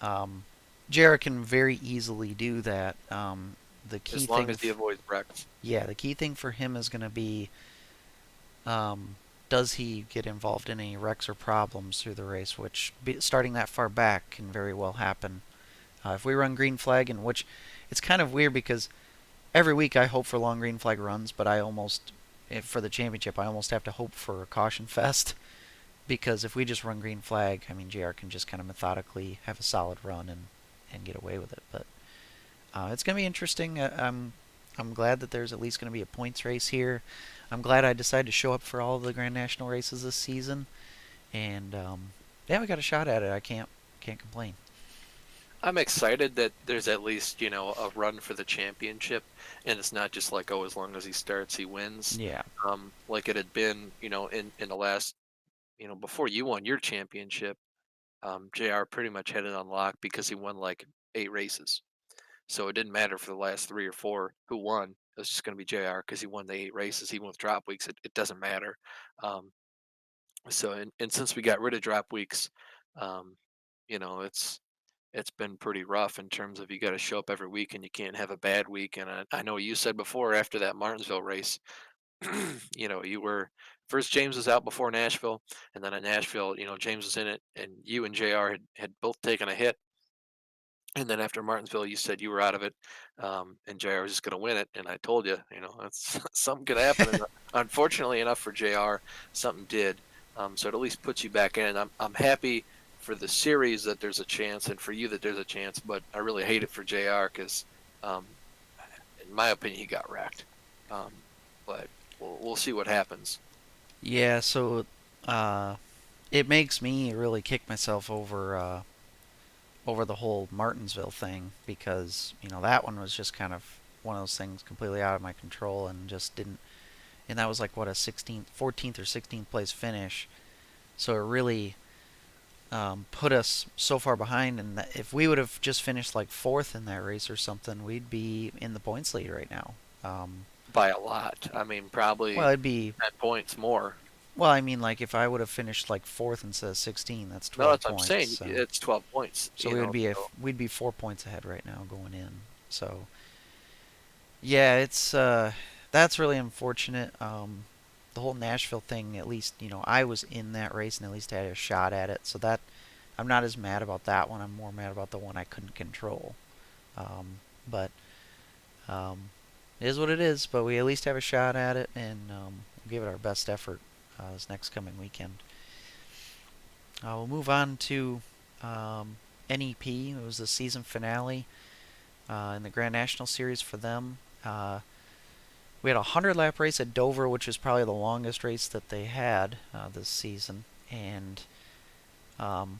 Um, Jarrett can very easily do that. The key as long thing, as he avoids wrecks. yeah, the key thing for him is going to be, does he get involved in any wrecks or problems through the race? Which starting that far back can very well happen. If we run green flag, and which it's kind of weird because every week I hope for long green flag runs, but I almost, for the championship, I almost have to hope for a caution fest because if we just run green flag, I mean JR can just kind of methodically have a solid run and get away with it. But it's going to be interesting. I'm glad that there's at least going to be a points race here. I'm glad I decided to show up for all of the Grand National races this season, and yeah, we got a shot at it. I can't complain. I'm excited that there's at least a run for the championship, and it's not just like, oh, as long as he starts, he wins. Yeah, Like it had been in the last before you won your championship. Jr. pretty much had it unlocked because he won like 8 races. So it didn't matter for the last 3 or 4 who won. It was just going to be Jr. because he won the 8 races. Even with drop weeks, it doesn't matter. Um, and since we got rid of drop weeks, um, it's been pretty rough in terms of you got to show up every week and you can't have a bad week. And I know you said before after that Martinsville race, you were first James was out before Nashville, and then at Nashville, James was in it, and you and Jr. had both taken a hit. And then after Martinsville, you said you were out of it, and JR was just going to win it. And I told you, that's something could happen. And unfortunately enough for JR, something did. So it at least puts you back in. And I'm happy for the series that there's a chance, and for you that there's a chance. But I really hate it for JR because, um, in my opinion, he got wrecked. Um, but we'll see what happens. yeah. So it makes me really kick myself over the whole Martinsville thing because that one was just kind of one of those things completely out of my control and just didn't. And that was like what a 16th, 14th or 16th place finish. So it really put us so far behind. And that if we would have just finished like fourth in that race or something, we'd be in the points lead right now. By a lot. I mean, Well, probably it'd be 10 points more. well. I mean, like if I would have finished like fourth instead of 16, that's No, 12 that's what I'm points. saying. So It's 12 points, so we'd be 4 points ahead right now going in. So yeah, it's that's really unfortunate. The whole Nashville thing, at least I was in that race and at least had a shot at it. So that I'm not as mad about that one. I'm more mad about the one I couldn't control. But it is what it is. But we at least have a shot at it, and we'll give it our best effort this next coming weekend. We'll move on to NEP. It was the season finale in the Grand National Series for them. We had a 100-lap race at Dover, which is probably the longest race that they had this season. And um,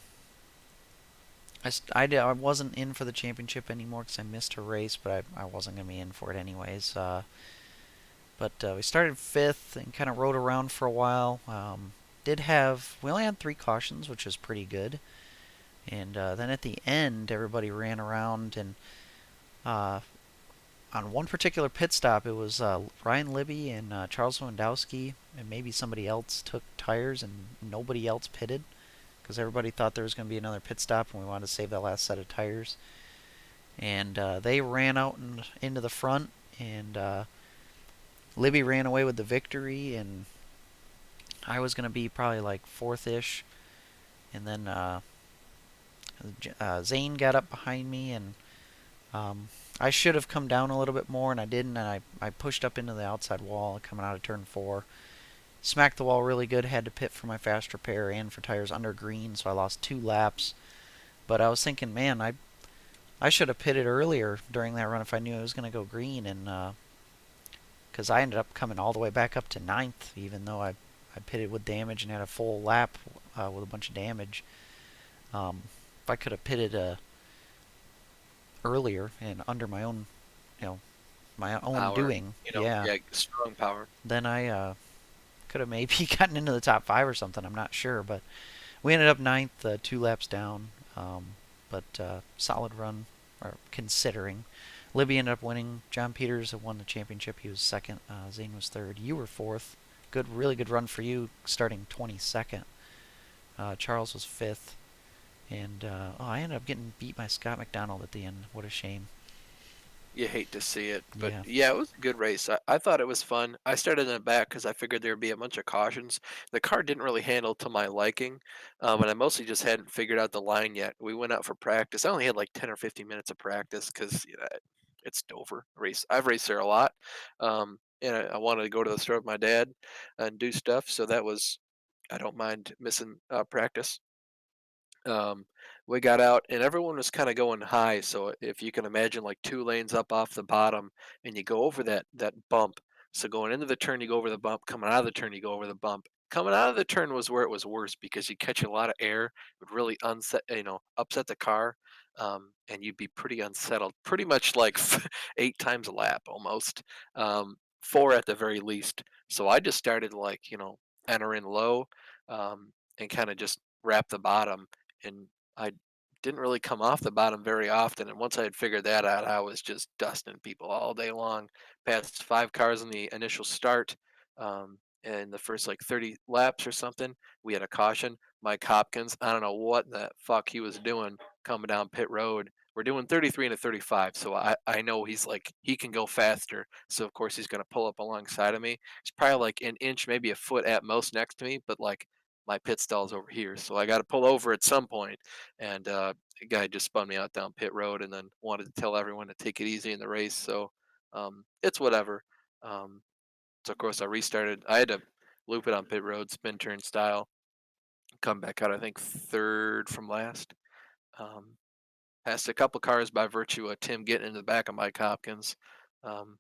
I wasn't in for the championship anymore because I missed a race, but I wasn't going to be in for it anyways. But we started fifth and kind of rode around for a while. We only had 3 cautions, which was pretty good. And then at the end, everybody ran around and uh, on one particular pit stop, it was Ryan Libby and Charles Lewandowski, and maybe somebody else took tires, and nobody else pitted because everybody thought there was going to be another pit stop, and we wanted to save that last set of tires. And they ran out into the front, and Libby ran away with the victory, and I was going to be probably like fourth-ish, and then Zane got up behind me, and I should have come down a little bit more, and I didn't, and I pushed up into the outside wall coming out of turn 4. Smacked the wall really good, had to pit for my fast repair and for tires under green, so I lost 2 laps. But I was thinking, man, I should have pitted earlier during that run if I knew I was going to go green, and because I ended up coming all the way back up to ninth, even though I pitted with damage and had a full lap with a bunch of damage. If I could have pitted earlier and under my own, you know, my own Power, doing, yeah, yeah, strong power. then I could have maybe gotten into the top five or something. I'm not sure, but we ended up ninth, 2 laps down. But solid run, or considering. Libby ended up winning. John Peters won the championship. He was second. Zane was third. You were fourth. Good, really good run for you, starting 22nd. Charles was fifth, and I ended up getting beat by Scott McDonald at the end. What a shame. You hate to see it, but Yeah. yeah, it was a good race. I thought it was fun. I started in the back because I figured there'd be a bunch of cautions. The car didn't really handle to my liking, and I mostly just hadn't figured out the line yet. We went out for practice. I only had like 10 or 15 minutes of practice because it's Dover race. I've raced there a lot, and I wanted to go to the store with my dad and do stuff. So that was I don't mind missing practice. um, we got out and everyone was kind of going high. So if you can imagine like 2 lanes up off the bottom and you go over that bump. So going into the turn, you go over the bump. Coming out of the turn, you go over the bump. Coming out of the turn was where it was worse because you catch a lot of air. It would really upset the car. And you'd be pretty unsettled, pretty much like 8 times a lap almost, four at the very least. So I just started like, entering low, and kind of just wrap the bottom, and I didn't really come off the bottom very often. And once I had figured that out, I was just dusting people all day long. Passed 5 cars in the initial start. And the first like 30 laps or something, we had a caution. Mike Hopkins, I don't know what the fuck he was doing coming down pit road. We're doing 33 and a 35, so I know he's like he can go faster. So of course he's gonna pull up alongside of me. He's probably like an inch, maybe a foot at most next to me, but like my pit stall's over here, so I got to pull over at some point. And the guy just spun me out down pit road, and then wanted to tell everyone to take it easy in the race. So it's whatever. Um, so of course I restarted. I had to loop it on pit road, spin turn style, come back out. I think third from last. Um, Passed a couple cars by virtue of Tim getting in the back of Mike Hopkins. Um,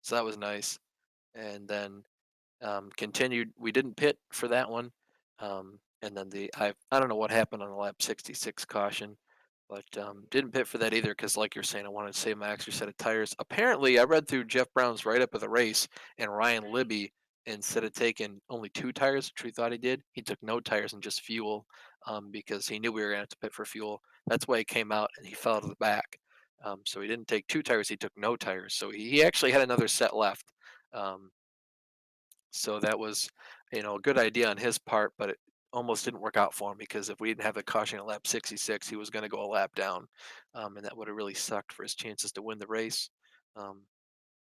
so that was nice. And then continued. We didn't pit for that one, and then I don't know what happened on the lap 66 caution, but didn't pit for that either because, like you're saying, I wanted to save my extra set of tires. Apparently, I read through Jeff Brown's write up of the race, and Ryan Libby, instead of taking only 2 tires, which we thought he did, he took no tires and just fuel, because he knew we were going to have to pit for fuel. That's why he came out and he fell to the back. So he didn't take 2 tires; he took no tires. So he actually had another set left. Um, so that was, a good idea on his part, but it almost didn't work out for him because if we didn't have the caution at lap 66, he was going to go a lap down, and that would have really sucked for his chances to win the race. Um,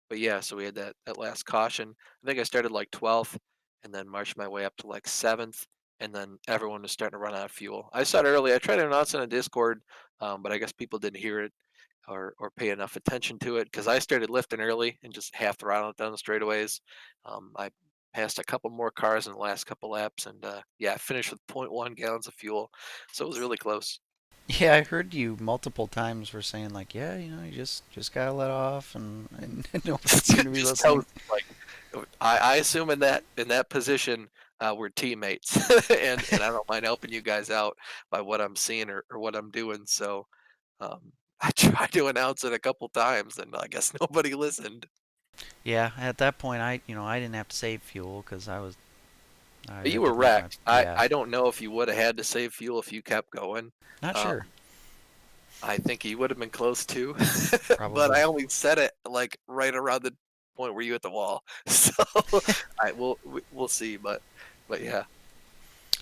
but yeah, so we had that last caution. I think I started like 12th, and then marched my way up to like 7th, and then everyone was starting to run out of fuel. I saw it early. I tried to announce it on Discord, but I guess people didn't hear it or pay enough attention to it because I started lifting early and just half throttle it down the straightaways. I passed a couple more cars in the last couple laps, and yeah, I finished with zero point 0.1 gallons of fuel, so it was really close. Yeah, I heard you multiple times were saying like, yeah, you just gotta let off, and nobody seemed to be Just tell listening. us, like, I assume in that position, we're teammates, and I don't mind helping you guys out by what I'm seeing or what I'm doing. So I tried to announce it a couple times, and I guess nobody listened. Yeah, at that point, I didn't have to save fuel because I You had were to make my, wrecked. I yeah, I don't know if you would have had to save fuel if you kept going. not sure, Um, I think he would have been close too, but probably. I only said it like right around the point where you hit the wall. So we'll see, but yeah.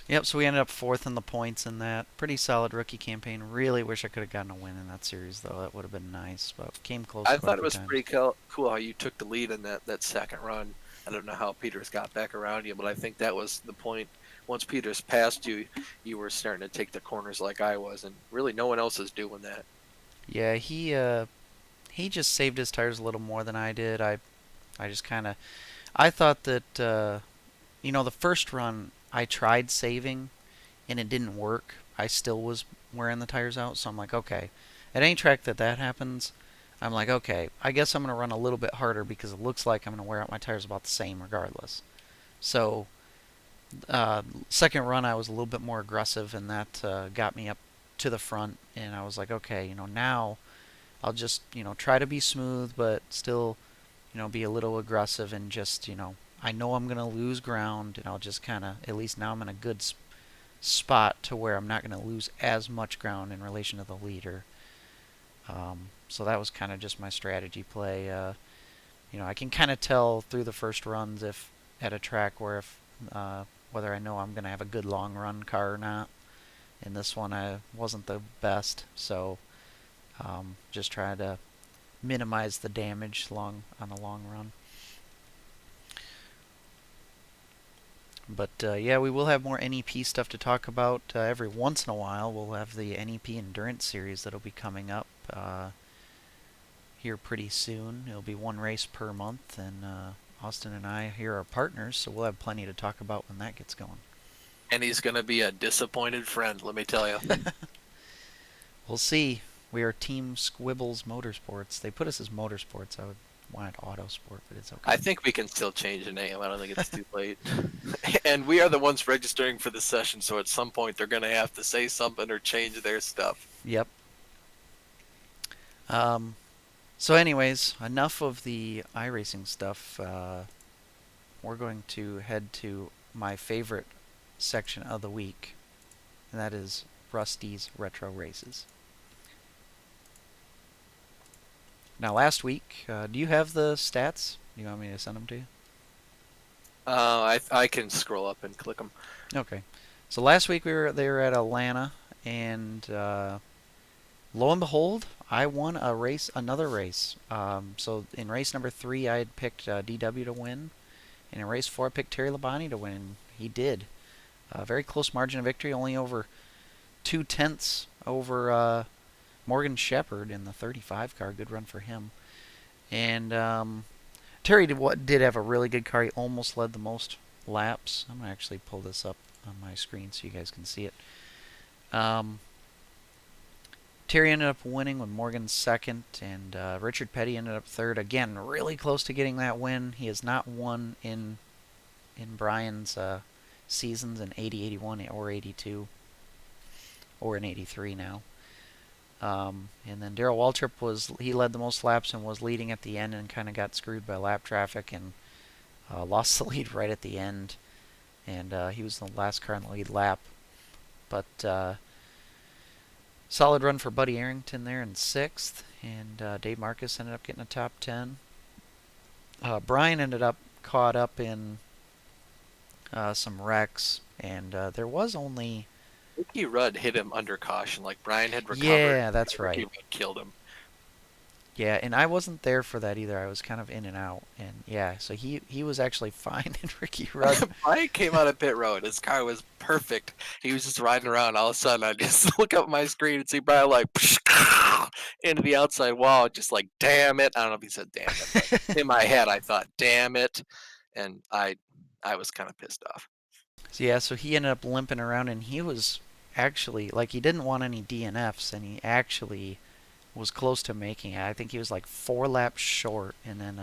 Yep, so we ended up fourth in the points in that. Pretty solid rookie campaign. Really wish I could have gotten a win in that series, though. That would have been nice, but came close I quite a thought it few was times. pretty cool how you took the lead in that second run. I don't know how Peters got back around you, but I think that was the point. Once Peters passed you, you were starting to take the corners like I was, and really no one else is doing that. Yeah, he just saved his tires a little more than I did. I just kind of I thought that the first run I tried saving and it didn't work. I still was wearing the tires out, so I'm like, okay, at any track that happens, I'm like, okay, I guess I'm going to run a little bit harder because it looks like I'm going to wear out my tires about the same regardless. So, second run, I was a little bit more aggressive, and that got me up to the front. And I was like, okay, now I'll just, try to be smooth, but still, be a little aggressive and just, I know I'm going to lose ground, and I'll just kind of, at least now I'm in a good spot to where I'm not going to lose as much ground in relation to the leader. So that was kind of just my strategy play. I can kind of tell through the first runs if at a track where if whether I know I'm going to have a good long run car or not. In this one, I wasn't the best, so just trying to minimize the damage long on a long run. But yeah, we will have more NEP stuff to talk about every once in a while. We'll have the NEP Endurance Series that'll be coming up here pretty soon. It'll be one race per month, and Austin and I here are partners, so we'll have plenty to talk about when that gets going. And he's going to be a disappointed friend, let me tell you. We'll see. We are Team Squibbles Motorsports. They put us as Motorsports. I would want Autosport, but it's I okay. think we can still change the name. I don't think it's too late. And we are the ones registering for the session, so at some point they're going to have to say something or change their stuff. Yep. So, anyways, enough of the iRacing stuff. We're going to head to my favorite section of the week, and that is Rusty's Retro Races. Now, last week, do you have the stats? Do you want me to send them to you? I can scroll up and click them. Okay. So last week they were at Atlanta, and lo and behold, I won another race. So in race number 3, I had picked DW to win, and in race 4, I picked Terry Labonte to win. He did. A very close margin of victory, only over 2/10 over Morgan Shepherd in the 35 car. Good run for him. And Terry did have a really good car. He almost led the most laps. I'm gonna actually pull this up on my screen so you guys can see it. Um, Terry ended up winning with Morgan second, and Richard Petty ended up third. Again, really close to getting that win. He has not won in Brian's seasons in 80, 81, or 82, or in 83 now. And then Darrell Waltrip he led the most laps and was leading at the end and kind of got screwed by lap traffic and lost the lead right at the end. And he was the last car in the lead lap. But solid run for Buddy Arrington there in 6th. And Dave Marcus ended up getting a top 10. Brian ended up caught up in some wrecks. And there was only... Ricky Rudd hit him under caution. Like Brian had recovered. Yeah, that's Ricky right. Rudd killed him. Yeah, and I wasn't there for that either. I was kind of in and out. And yeah, so he was actually fine, and Ricky Rudd... Brian came out of pit road. His car was perfect. He was just riding around. All of a sudden, I just look up my screen and see Brian like into the outside wall, just like, damn it. I don't know if he said damn it, but in my head, I thought, damn it. And I was kind of pissed off. So yeah, so he ended up limping around, and he was actually like he didn't want any DNFs, and he actually was close to making it. I think he was like 4 laps short, and then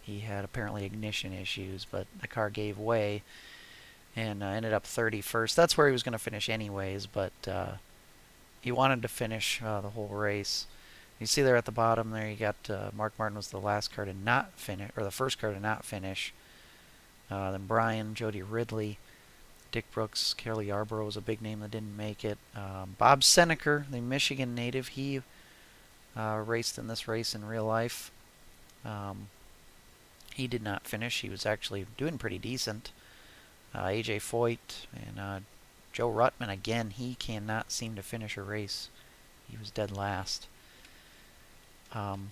he had apparently ignition issues, but the car gave way and ended up 31st. That's where he was going to finish anyways, but he wanted to finish the whole race. You see there at the bottom there, you got Mark Martin was the last car to not finish, or the first car to not finish. Then Brian, Jody Ridley, Dick Brooks, Kelly Yarborough was a big name that didn't make it. Bob Seneker, the Michigan native, he raced in this race in real life. He did not finish. He was actually doing pretty decent. AJ Foyt and Joe Ruttman, again, he cannot seem to finish a race. He was dead last. And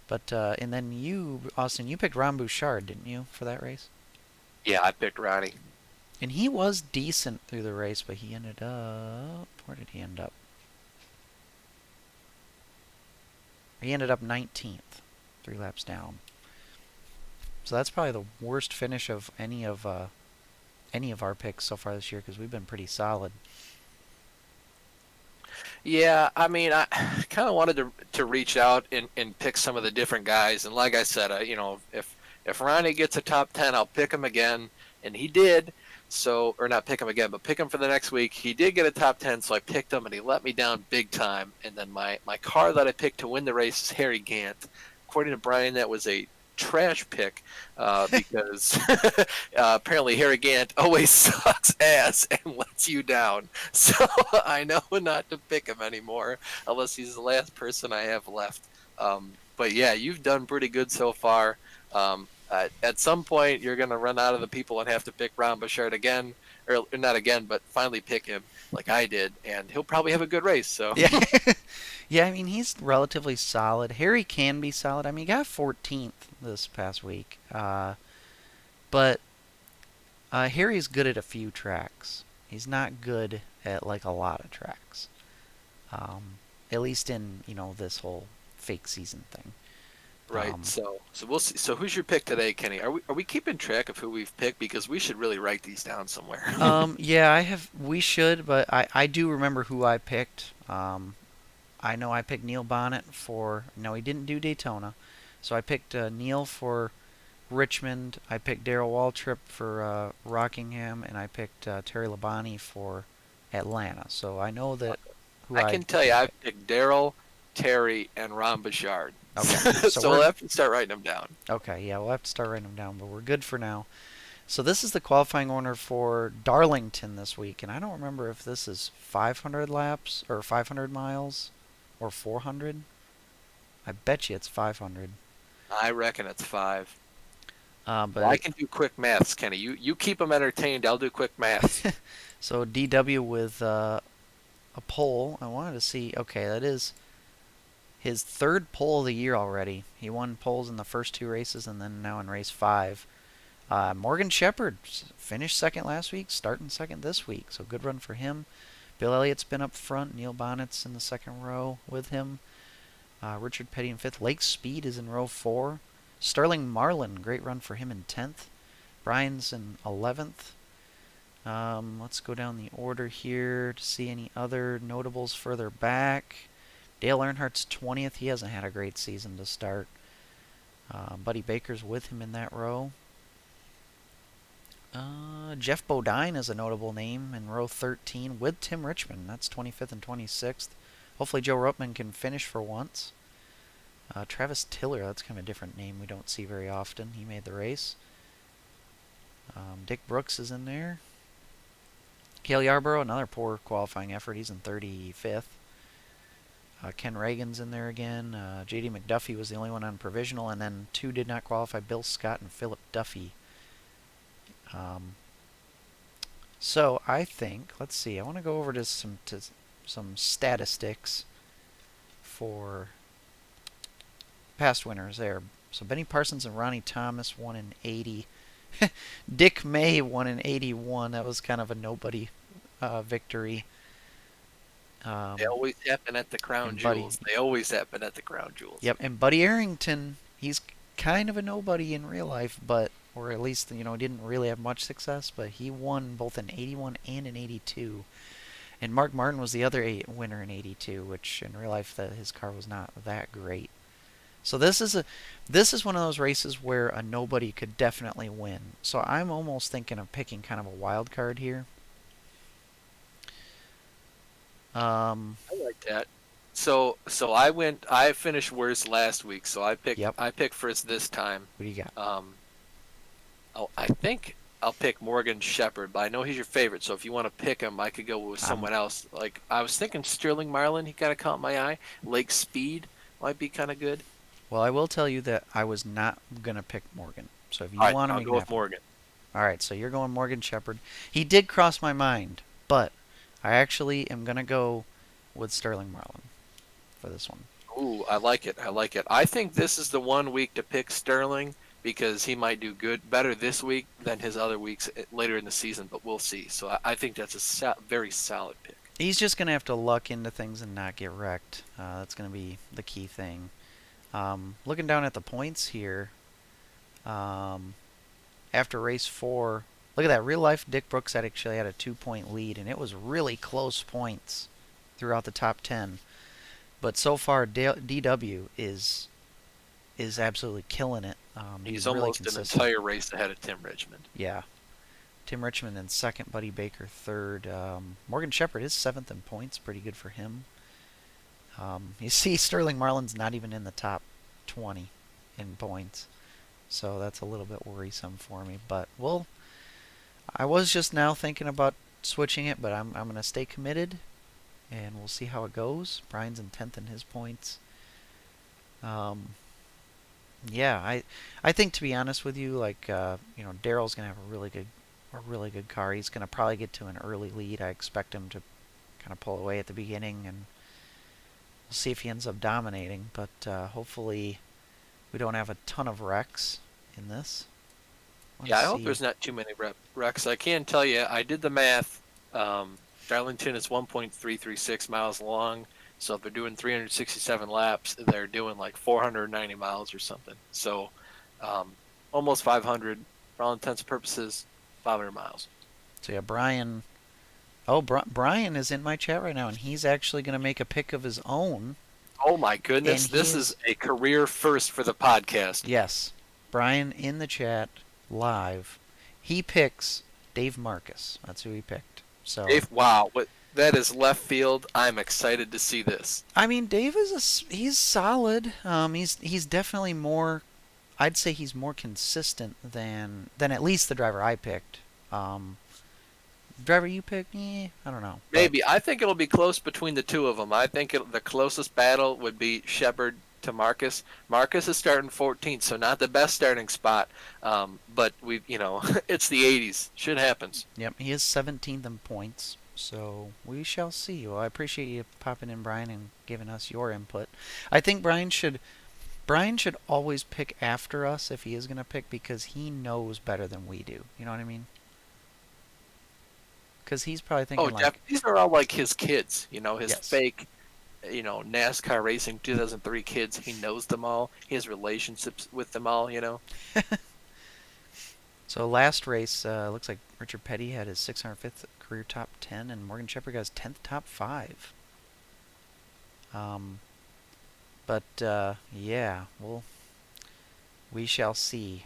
then you, Austin, you picked Ron Bouchard, didn't you, for that race? Yeah, I picked Ronnie. And he was decent through the race, but he ended up... Where did he end up? He ended up 19th, 3 laps down. So that's probably the worst finish of any of our picks so far this year because we've been pretty solid. Yeah, I mean, I kind of wanted to reach out and pick some of the different guys, and like I said, if Ronnie gets a top 10, I'll pick him again, and he did. So, or not pick him again, but pick him for the next week. He did get a top 10, so I picked him, and he let me down big time. And then my car that I picked to win the race is Harry Gant. According to Brian, that was a trash pick because apparently Harry Gant always sucks ass and lets you down. So I know not to pick him anymore unless he's the last person I have left. But yeah, you've done pretty good so far. At some point, you're going to run out of the people and have to pick Ron Bouchard again, or not again, but finally pick him like I did, and he'll probably have a good race. So Yeah. Yeah, I mean, he's relatively solid. Harry can be solid. I mean, he got 14th this past week. But Harry's good at a few tracks. He's not good at like a lot of tracks. Um, at least in, this whole fake season thing. right, Um, so we'll see. So who's your pick today, Kenny? Are we keeping track of who we've picked because we should really write these down somewhere. yeah, we should, but I do remember who I picked. I know I picked Neil Bonnet for, no, he didn't do Daytona. So I picked Neil for Richmond. I picked Daryl Waltrip for Rockingham, and I picked Terry Labonte for Atlanta. So I know that who I I can tell you, did I've pick. picked Daryl, Terry, and Ron Bouchard. Okay, so So we'll we're have to start writing them down. okay. Yeah, we'll have to start writing them down, but we're good for now. So this is the qualifying order for Darlington this week, and I don't remember if this is 500 laps or 500 miles or 400. I bet you it's 500. I reckon it's five. Well, I But can do quick maths, Kenny. You keep them entertained. I'll do quick maths. so DW with a pole. I wanted to see. Okay, that is his third pole of the year already. He won poles in the first two races and then now in race five. Morgan Shepherd finished second last week, starting second this week, so good run for him. Bill Elliott's been up front. Neil Bonnet's in the second row with him. Richard Petty in fifth. Lake Speed is in row four. Sterling Marlin, great run for him in 10th. Brian's in 11th. Let's go down the order here to see any other notables further back. Dale Earnhardt's 20th. He hasn't had a great season to start. Buddy Baker's with him in that row. Jeff Bodine is a notable name in row 13 with Tim Richmond. That's 25th and 26th. Hopefully Joe Ruttman can finish for once. Travis Tiller, that's kind of a different name we don't see very often. He made the race. Dick Brooks is in there. Cale Yarborough, another poor qualifying effort. He's in 35th. Ken Reagan's in there again. J.D. McDuffie was the only one on provisional, and then two did not qualify, Bill Scott and Philip Duffy. Um, so I think, let's see, I want to go over to some statistics for past winners there. So Benny Parsons and Ronnie Thomas won in 80. Dick May won in 81. That was kind of a nobody victory. They always happen at the crown And Buddy, jewels. They always happen at the crown jewels. yep, and Buddy Arrington, he's kind of a nobody in real life, but or at least didn't really have much success, but he won both in 81 and in 82. And Mark Martin was the other winner in 82, which in real life his car was not that great. So this is one of those races where a nobody could definitely win. So I'm almost thinking of picking kind of a wild card here. Um, I like that. So I finished worst last week, so yep. I picked first this time. What do you got? Um, I think I'll pick Morgan Shepherd, but I know he's your favorite. So if you want to pick him, I could go with I'm someone else. Like I was thinking Sterling Marlin. He kind of caught my eye. Lake Speed might be kind of good. Well, I will tell you that I was not gonna pick Morgan. So if you All right, want him, I'll you go can with have him. Morgan. All right, so you're going Morgan Shepherd. He did cross my mind, but I actually am gonna go with Sterling Marlin for this one. Ooh, I like it. I like it. I think this is the one week to pick Sterling because he might do better this week than his other weeks later in the season, but we'll see. So I think that's a very solid pick. He's just gonna have to luck into things and not get wrecked. That's gonna be the key thing. Looking down at the points here, um, after race four, look at that. Real life Dick Brooks actually had a 2 point lead, and it was really close points throughout the top 10. But so far, DW is absolutely killing it. He's He's really almost an consistent. entire race ahead of Tim Richmond. Yeah. Tim Richmond in second, Buddy Baker third. Morgan Shepherd is seventh in points. Pretty good for him. You see, Sterling Marlin's not even in the top 20 in points. So that's a little bit worrisome for me. But I was just now thinking about switching it, but I'm going to stay committed and we'll see how it goes. Brian's in 10th in his points. Um, yeah, I think to be honest with you, like Daryl's gonna have a really good car. He's gonna probably get to an early lead. I expect him to kind of pull away at the beginning, and we'll see if he ends up dominating. But hopefully we don't have a ton of wrecks in this. Let's Yeah, I hope see. there's not too many wrecks. I can tell you, I did the math. Darlington is 1.336 miles long. So if they're doing 367 laps, they're doing like 490 miles or something. So um, almost 500 for all intents and purposes, 500 miles. So yeah, Brian. Oh, Brian is in my chat right now, and he's actually gonna make a pick of his own, Oh my and goodness, he this is is a career first for the podcast. yes, Brian in the chat live. He picks Dave Marcus. That's who he picked. So Dave, wow, what that is left field. I'm excited to see this. I mean, Dave he's solid. He's definitely more. I'd say he's more consistent than at least the driver I picked. Um, Driver you picked? I don't know, but Maybe I think it'll be close between the two of them. I think the closest battle would be Shepard to Marcus. Marcus is starting 14th, so not the best starting spot. But it's the 80s. Shit happens. yep, he is 17th in points. So we shall see. Well, I appreciate you popping in, Brian, and giving us your input. I think Brian should always pick after us if he is going to pick because he knows better than we do. You know what I mean? Because he's probably Oh, thinking Jeff, like, these are all like his kids. His yes. fake, NASCAR racing 2003 kids. He knows them all. He has relationships with them all. So last race, looks like Richard Petty had his 605th career top 10, and Morgan Shepherd got his 10th top 5. Um, but yeah, we shall see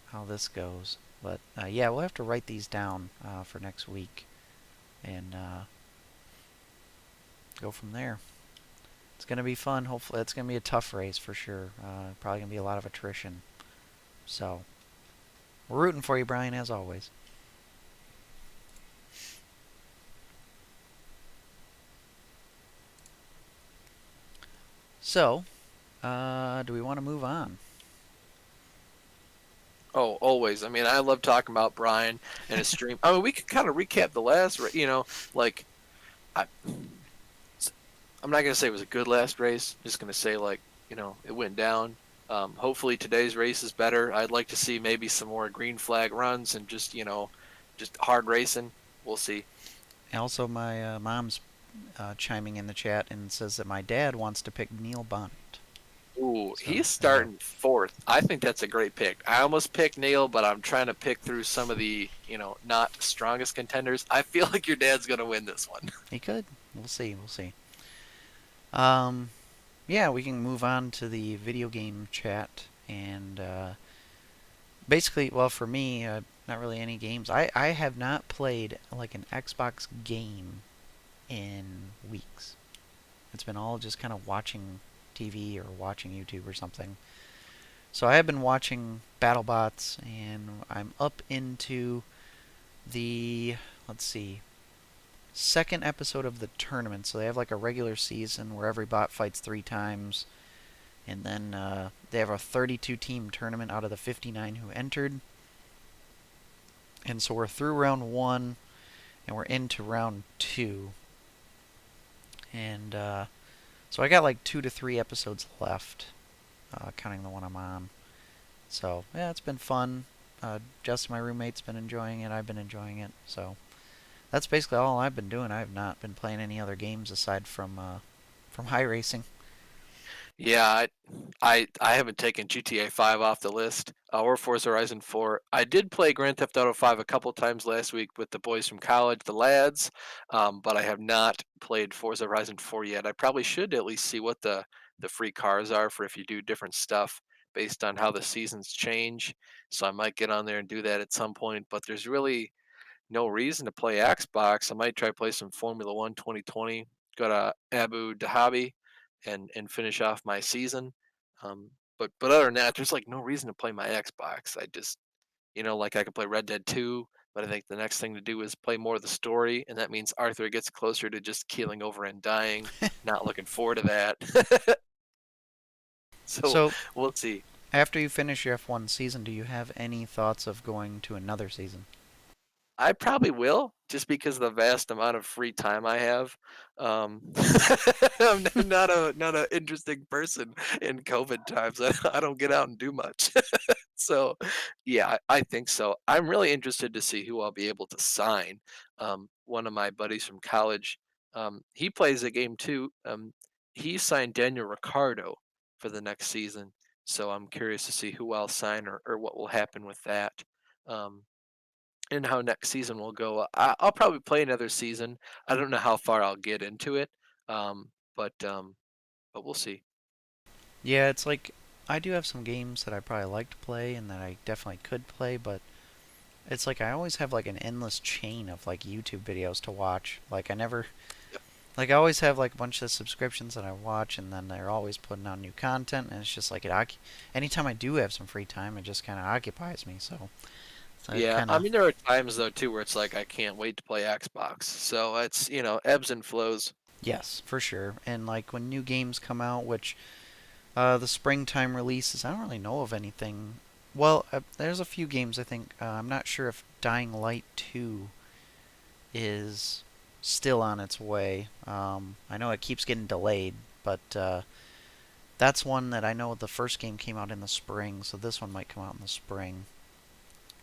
how this goes. But yeah, we'll have to write these down for next week and go from there. It's gonna be fun. Hopefully, it's gonna be a tough race for sure. Probably gonna be a lot of attrition. So we're rooting for you, Brian, as always. So, do we want to move on? Oh, always. I mean, I love talking about Brian and his stream. I mean, we could kind of recap the last, like I, I'm not gonna say it was a good last race. I'm just gonna say like, it went down. Hopefully today's race is better. I'd like to see maybe some more green flag runs and just hard racing. We'll see. Also, my mom's chiming in the chat and says that my dad wants to pick Neil Bonnet. Ooh, So he's there you go. starting fourth. I think that's a great pick. I almost picked Neil, but I'm trying to pick through some of the not strongest contenders. I feel like your dad's gonna win this one. He could. We'll see. We'll see. Um, yeah, we can move on to the video game chat and basically, well, for me, not really any games. I have not played like an Xbox game in weeks. It's been all just kind of watching TV or watching YouTube or something. So I have been watching BattleBots, and I'm up into the let's see, second episode of the tournament. So they have like a regular season where every bot fights 3 times, and then they have a 32 team tournament out of the 59 who entered. And so we're through round one, and we're into round two. And so I got like 2 to 3 episodes left, counting the one I'm on. So yeah, it's been fun. Justin, my roommate's been enjoying it. I've been enjoying it. So that's basically all I've been doing. I have not been playing any other games aside from high racing. Yeah, I haven't taken GTA 5 off the list, or Forza Horizon 4. I did play Grand Theft Auto 5 a couple times last week with the boys from college, the lads, but I have not played Forza Horizon 4 yet. I probably should at least see what the free cars are for if you do different stuff based on how the seasons change. So I might get on there and do that at some point, but there's really no reason to play Xbox. I might try to play some Formula One 2020. Go to Abu Dhabi and finish off my season. Um, but other than that, there's like no reason to play my Xbox. I just like I could play Red Dead 2, but I think the next thing to do is play more of the story, and that means Arthur gets closer to just keeling over and dying. Not looking forward to that. So So, we'll see. after you finish your F1 season, do you have any thoughts of going to another season? I probably will, just because of the vast amount of free time I have. I'm not a interesting person in COVID times. I don't get out and do much. So, yeah, I think so. I'm really interested to see who I'll be able to sign. One of my buddies from college, he plays a game too. He signed Daniel Ricciardo for the next season. So I'm curious to see who I'll sign or what will happen with that. Um, and how next season will go. I'll probably play another season. I don't know how far I'll get into it, um, but um, but we'll see. Yeah, it's like I do have some games that I probably like to play and that I definitely could play, but it's like I always have like an endless chain of like YouTube videos to watch. Like I never like I always have like a bunch of subscriptions that I watch and then they're always putting out new content and it's just like anytime I do have some free time it just kind of occupies me. So it Yeah, kind I of mean there are times though too where it's like I can't wait to play Xbox. So it's ebbs and flows. yes, for sure. And like when new games come out, which the springtime releases, I don't really know of anything. Well, there's a few games I think. I'm not sure if Dying Light 2 is still on its way. I know it keeps getting delayed, but that's one that I know the first game came out in the spring, so this one might come out in the spring.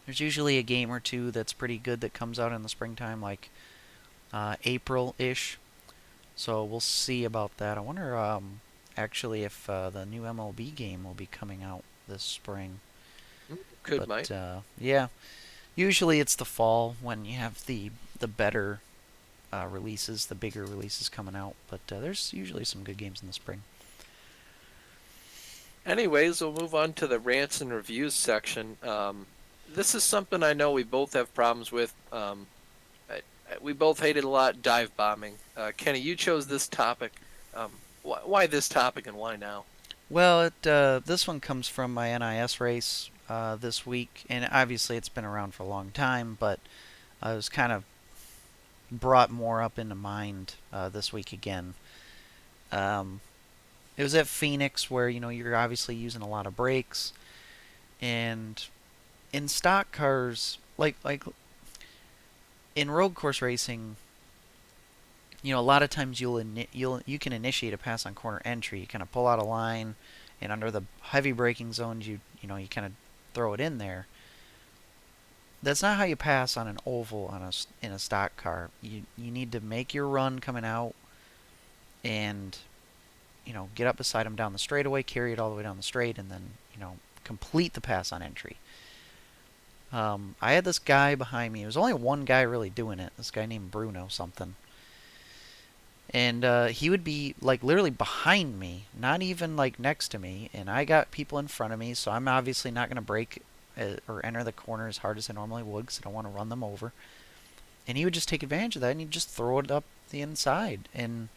There's usually a game or two that's pretty good that comes out in the springtime, like April-ish. So we'll see about that. I wonder actually if the new MLB game will be coming out this spring. Could But might. yeah, usually it's the fall when you have the better releases, the bigger releases coming out. But there's usually some good games in the spring. Anyways, we'll move on to the rants and reviews section. This is something I know we both have problems with. We both hated a lot dive bombing. Kenny, you chose this topic. Why this topic and why now? Well, this one comes from my NIS race this week, and obviously it's been around for a long time, but I was kind of brought more up into mind this week again. Um, it was at Phoenix where you're obviously using a lot of brakes, and in stock cars, like in road course racing, a lot of times you can initiate a pass on corner entry. You kind of pull out a line, and under the heavy braking zones, you kind of throw it in there. That's not how you pass on an oval in a stock car. You need to make your run coming out and get up beside them down the straightaway, carry it all the way down the straight, and then complete the pass on entry. I had this guy behind me. There was only one guy really doing it. This guy named Bruno something, and he would be like literally behind me, not even like next to me. And I got people in front of me, so I'm obviously not going to brake or enter the corner as hard as I normally would because I don't want to run them over. And he would just take advantage of that and he'd just throw it up the inside. And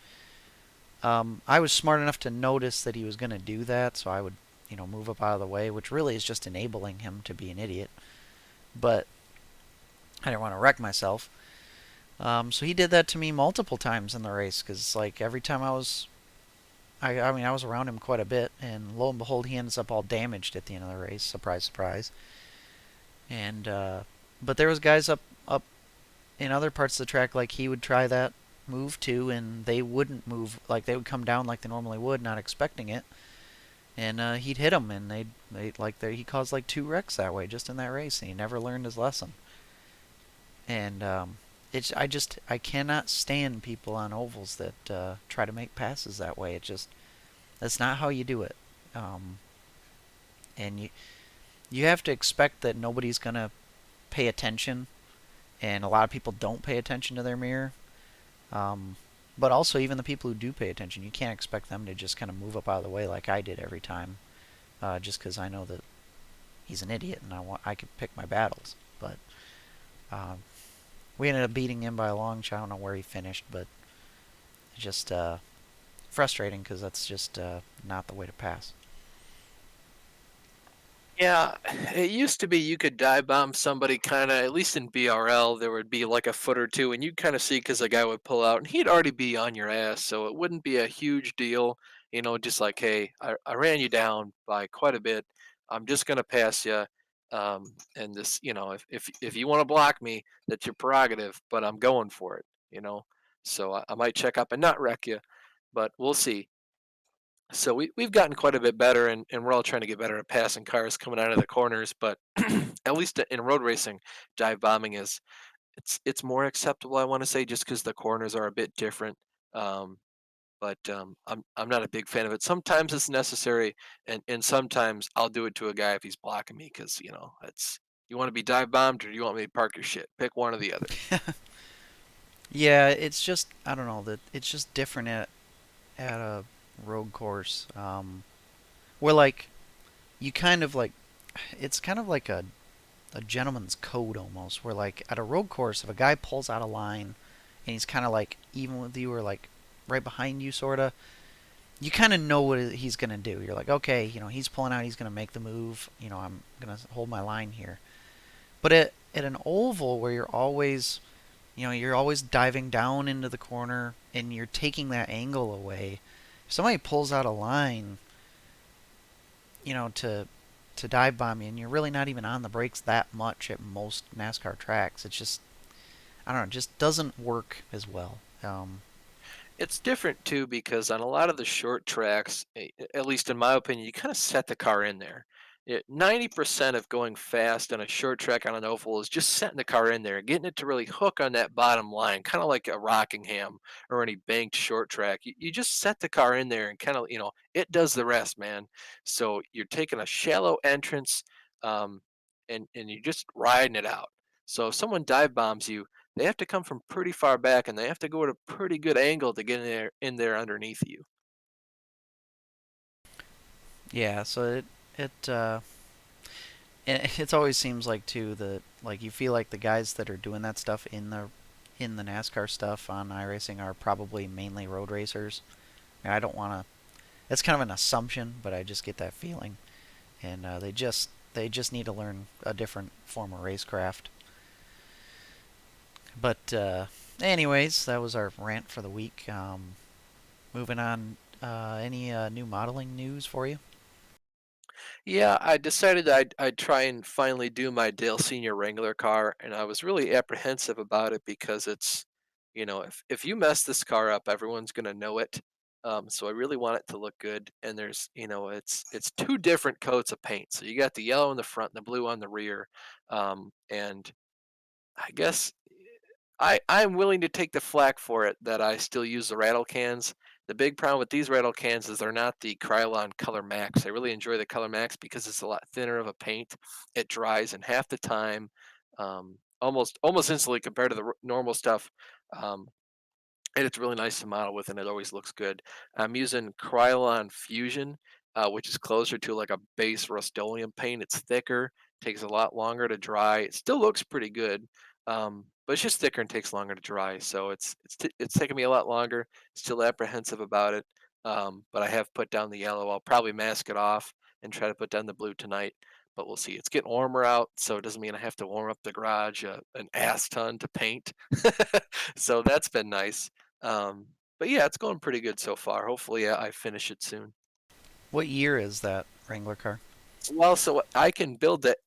I was smart enough to notice that he was going to do that, so I would, move up out of the way, which really is just enabling him to be an idiot. But I didn't want to wreck myself. So he did that to me multiple times in the race because, like, every time I mean, I was around him quite a bit, and lo and behold, he ends up all damaged at the end of the race. Surprise, surprise. And but there was guys up in other parts of the track like he would try that move too, and they wouldn't move. Like they would come down like they normally would, not expecting it, and he'd hit them, and he caused like 2 wrecks that way just in that race, and he never learned his lesson. And I cannot stand people on ovals that try to make passes that way. That's not how you do it. Um, and you have to expect that nobody's gonna pay attention, and a lot of people don't pay attention to their mirror. Um, but also, even the people who do pay attention, you can't expect them to just kind of move up out of the way like I did every time, just because I know that he's an idiot and I can pick my battles. But um, we ended up beating him by a long shot. I don't know where he finished, but it's just frustrating because that's just not the way to pass. Yeah, it used to be you could dive bomb somebody kind of, at least in BRL, there would be like a foot or two, and you'd kind of see because the guy would pull out and he'd already be on your ass. So it wouldn't be a huge deal, just like, hey, I ran you down by quite a bit. I'm just going to pass you. And this, if you want to block me, that's your prerogative, but I'm going for it. So I might check up and not wreck you, but we'll see. So we've gotten quite a bit better, and we're all trying to get better at passing cars coming out of the corners. But at least in road racing, dive bombing it's more acceptable. I want to say just because the corners are a bit different. Um, but I'm not a big fan of it. Sometimes it's necessary, and sometimes I'll do it to a guy if he's blocking me because it's you want to be dive bombed or you want me to park your shit. Pick one or the other. Yeah, it's just I don't know that it's just different at a road course. Where like you kind of like it's kind of like a gentleman's code almost. Where like at a road course, if a guy pulls out of line and he's kind of like even with you or like right behind you, sorta, you kind of know what he's gonna do. You're like, okay, he's pulling out, he's gonna make the move. I'm gonna hold my line here. But at an oval where you're always diving down into the corner and you're taking that angle away. If somebody pulls out a line, to dive bomb you, and you're really not even on the brakes that much at most NASCAR tracks. It's just I don't know, it just doesn't work as well. It's different too because on a lot of the short tracks, at least in my opinion, you kind of set the car in there. 90% of going fast on a short track on an oval is just setting the car in there, getting it to really hook on that bottom line, kind of like a Rockingham or any banked short track. You just set the car in there and kind of, it does the rest, man. So you're taking a shallow entrance, um, and you're just riding it out. So if someone dive bombs you, they have to come from pretty far back and they have to go at a pretty good angle to get in there underneath you. Yeah, so it always seems like too that like you feel like the guys that are doing that stuff in the NASCAR stuff on iRacing are probably mainly road racers. I don't want to. That's kind of an assumption, but I just get that feeling, and they just need to learn a different form of racecraft. But anyways, that was our rant for the week. Moving on. Any new modeling news for you? Yeah, I decided I'd try and finally do my Dale Senior Wrangler car, and I was really apprehensive about it because if you mess this car up, everyone's gonna know it. So I really want it to look good, and it's two different coats of paint. So you got the yellow in the front and the blue on the rear, and I guess I'm willing to take the flack for it that I still use the rattle cans. The big problem with these rattle cans is they're not the Krylon Color Max. I really enjoy the Color Max because it's a lot thinner of a paint. It dries in half the time, almost instantly compared to the normal stuff. Um, and it's really nice to model with, and it always looks good. I'm using Krylon Fusion, which is closer to like a base Rust-Oleum paint. It's thicker, takes a lot longer to dry. It still looks pretty good, but it's just thicker and takes longer to dry. So it's taking me a lot longer. Still apprehensive about it, but I have put down the yellow. I'll probably mask it off and try to put down the blue tonight. But we'll see. It's getting warmer out, so it doesn't mean I have to warm up the garage an ass ton to paint. So that's been nice. Um, but yeah, it's going pretty good so far. Hopefully, I finish it soon. What year is that Wrangler car? Well, so I can build it.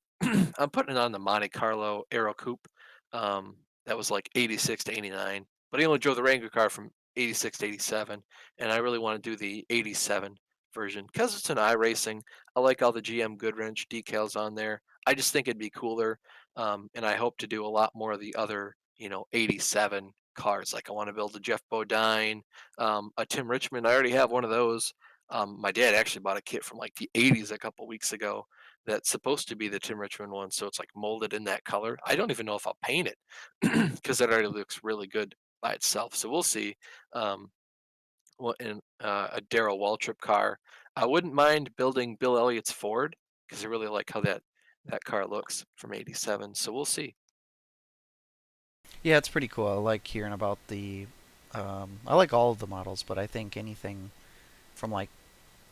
I'm putting it on the Monte Carlo Aero Coupe. That was like 86 to 89, but I only drove the Wrangler car from 86 to 87, and I really want to do the 87 version because it's an iRacing. I like all the GM Goodwrench decals on there. I just think it'd be cooler, and I hope to do a lot more of the other, 87 cars. Like I want to build a Jeff Bodine, a Tim Richmond. I already have one of those. My dad actually bought a kit from like the 80s a couple weeks ago that's supposed to be the Tim Richmond one, so it's like molded in that color. I don't even know if I'll paint it because that already looks really good by itself. So we'll see. Um, well, in a Darrell Waltrip car, I wouldn't mind building Bill Elliott's Ford because I really like how that car looks from '87. So we'll see. Yeah, it's pretty cool. I like hearing about the. I like all of the models, but I think anything from like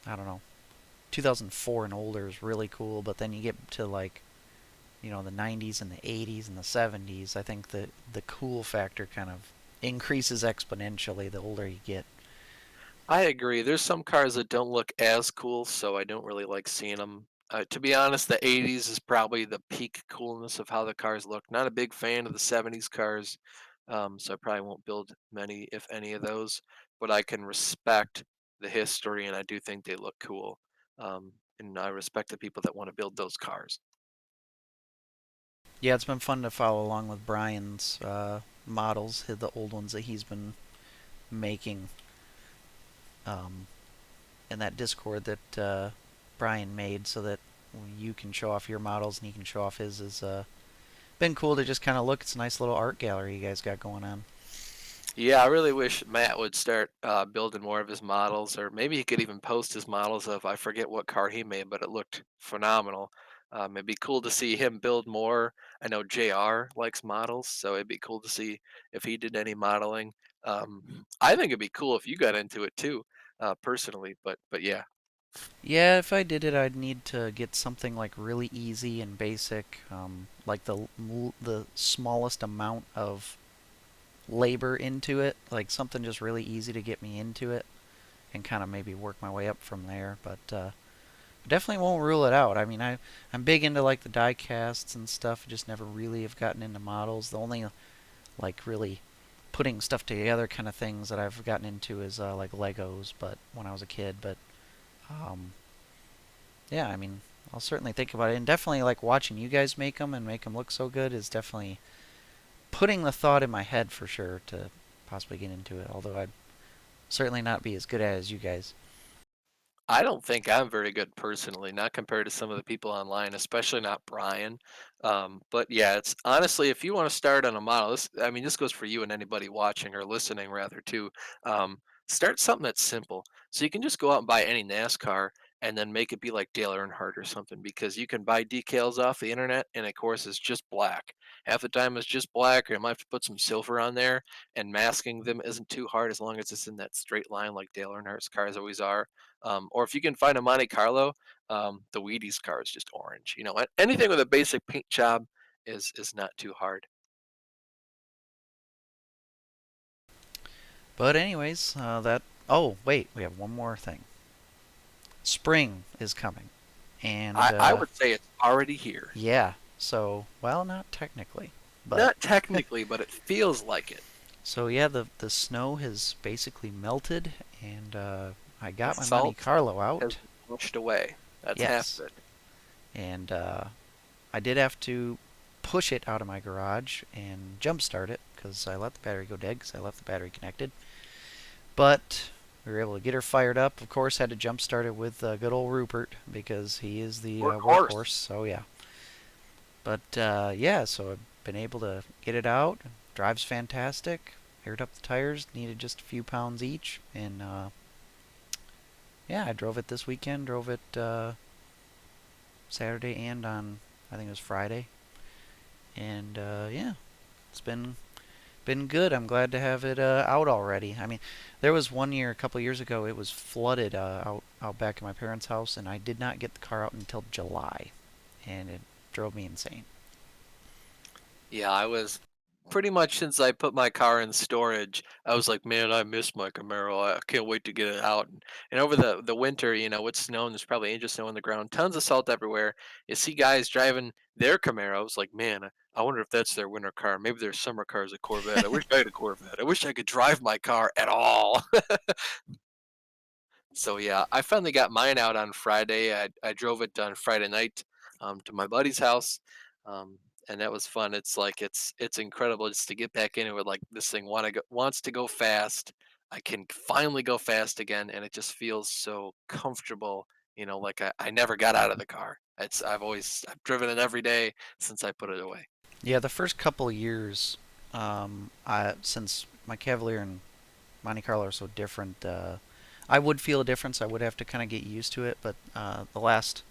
I don't know 2004 and older is really cool. But then you get to like the 90s and the 80s and the 70s. I think the cool factor kind of increases exponentially the older you get. I agree. There's some cars that don't look as cool, so I don't really like seeing them. To be honest, the '80s is probably the peak coolness of how the cars look. Not a big fan of the '70s cars, so I probably won't build many, if any, of those. But I can respect the history, and I do think they look cool. And I respect the people that want to build those cars. Yeah, it's been fun to follow along with Brian's models, the old ones that he's been making um, in that Discord that Brian made, so that you can show off your models and he can show off his. Has been cool to just kind of look. It's a nice little art gallery you guys got going on. Yeah, I really wish Matt would start building more of his models, or maybe he could even post his models of I forget what car he made, but it looked phenomenal. It'd be cool to see him build more. I know JR likes models, so it'd be cool to see if he did any modeling. I think it'd be cool if you got into it too, personally. But yeah, Yeah, if I did it, I'd need to get something like really easy and basic, like the smallest amount of labor into it, like something just really easy to get me into it, and kind of maybe work my way up from there. But definitely won't rule it out. I mean, I'm big into like the die casts and stuff. Just never really have gotten into models. The only like really putting stuff together kind of things that I've gotten into is like Legos, but when I was a kid. But um, yeah, I mean, I'll certainly think about it, and definitely like watching you guys make them and make them look so good is definitely putting the thought in my head for sure to possibly get into it. Although I'd certainly not be as good at it as you guys. I don't think I'm very good personally, not compared to some of the people online, especially not Brian. But yeah, it's honestly, if you want to start on a model, I mean, this goes for you and anybody watching or listening, rather, too. Start something that's simple. So you can just go out and buy any NASCAR and then make it be like Dale Earnhardt or something, because you can buy decals off the internet and, of course, it's just black. Half the time it's just black, or you might have to put some silver on there, and masking them isn't too hard as long as it's in that straight line like Dale Earnhardt's cars always are. Or if you can find a Monte Carlo, the Wheaties car is just orange. Anything with a basic paint job is not too hard. But anyways, that. Oh wait, we have one more thing. Spring is coming, and I would say it's already here. yeah. So well, not technically, but Not technically, but it feels like it. so yeah, the snow has basically melted, and I The got my Monte salt Carlo has out. washed away. That's half Yes, of it. and I did have to push it out of my garage and jump start it because I let the battery go dead because I left the battery connected. But we were able to get her fired up. Of course, had to jump start it with good old Rupert because he is the Workhorse. workhorse. So yeah. But yeah, so I've been able to get it out. Drives fantastic. Aired up the tires. Needed just a few pounds each, and yeah, I drove it this weekend. Drove it Saturday and on I think it was Friday. And yeah, it's been good. I'm glad to have it out already. I mean, there was one year a couple years ago it was flooded out back in my parents' house, and I did not get the car out until July, and it drove me insane. Yeah, I was pretty much since I put my car in storage, I was like, man, I miss my Camaro. I can't wait to get it out. And over the winter, with snow and there's probably inches of snow on the ground, tons of salt everywhere. You see guys driving their Camaros, like, man, I wonder if that's their winter car. Maybe their summer car is a Corvette. I wish I had a Corvette. I wish I could drive my car at all. So yeah, I finally got mine out on Friday. I drove it on Friday night to my buddy's house, um, and that was fun. It's like it's incredible just to get back in it with like this thing wants to go fast. I can finally go fast again, and it just feels so comfortable. Like I never got out of the car. I've driven it every day since I put it away. Yeah, the first couple of years, since my Cavalier and Monte Carlo are so different, I would feel a difference. I would have to kind of get used to it, but the last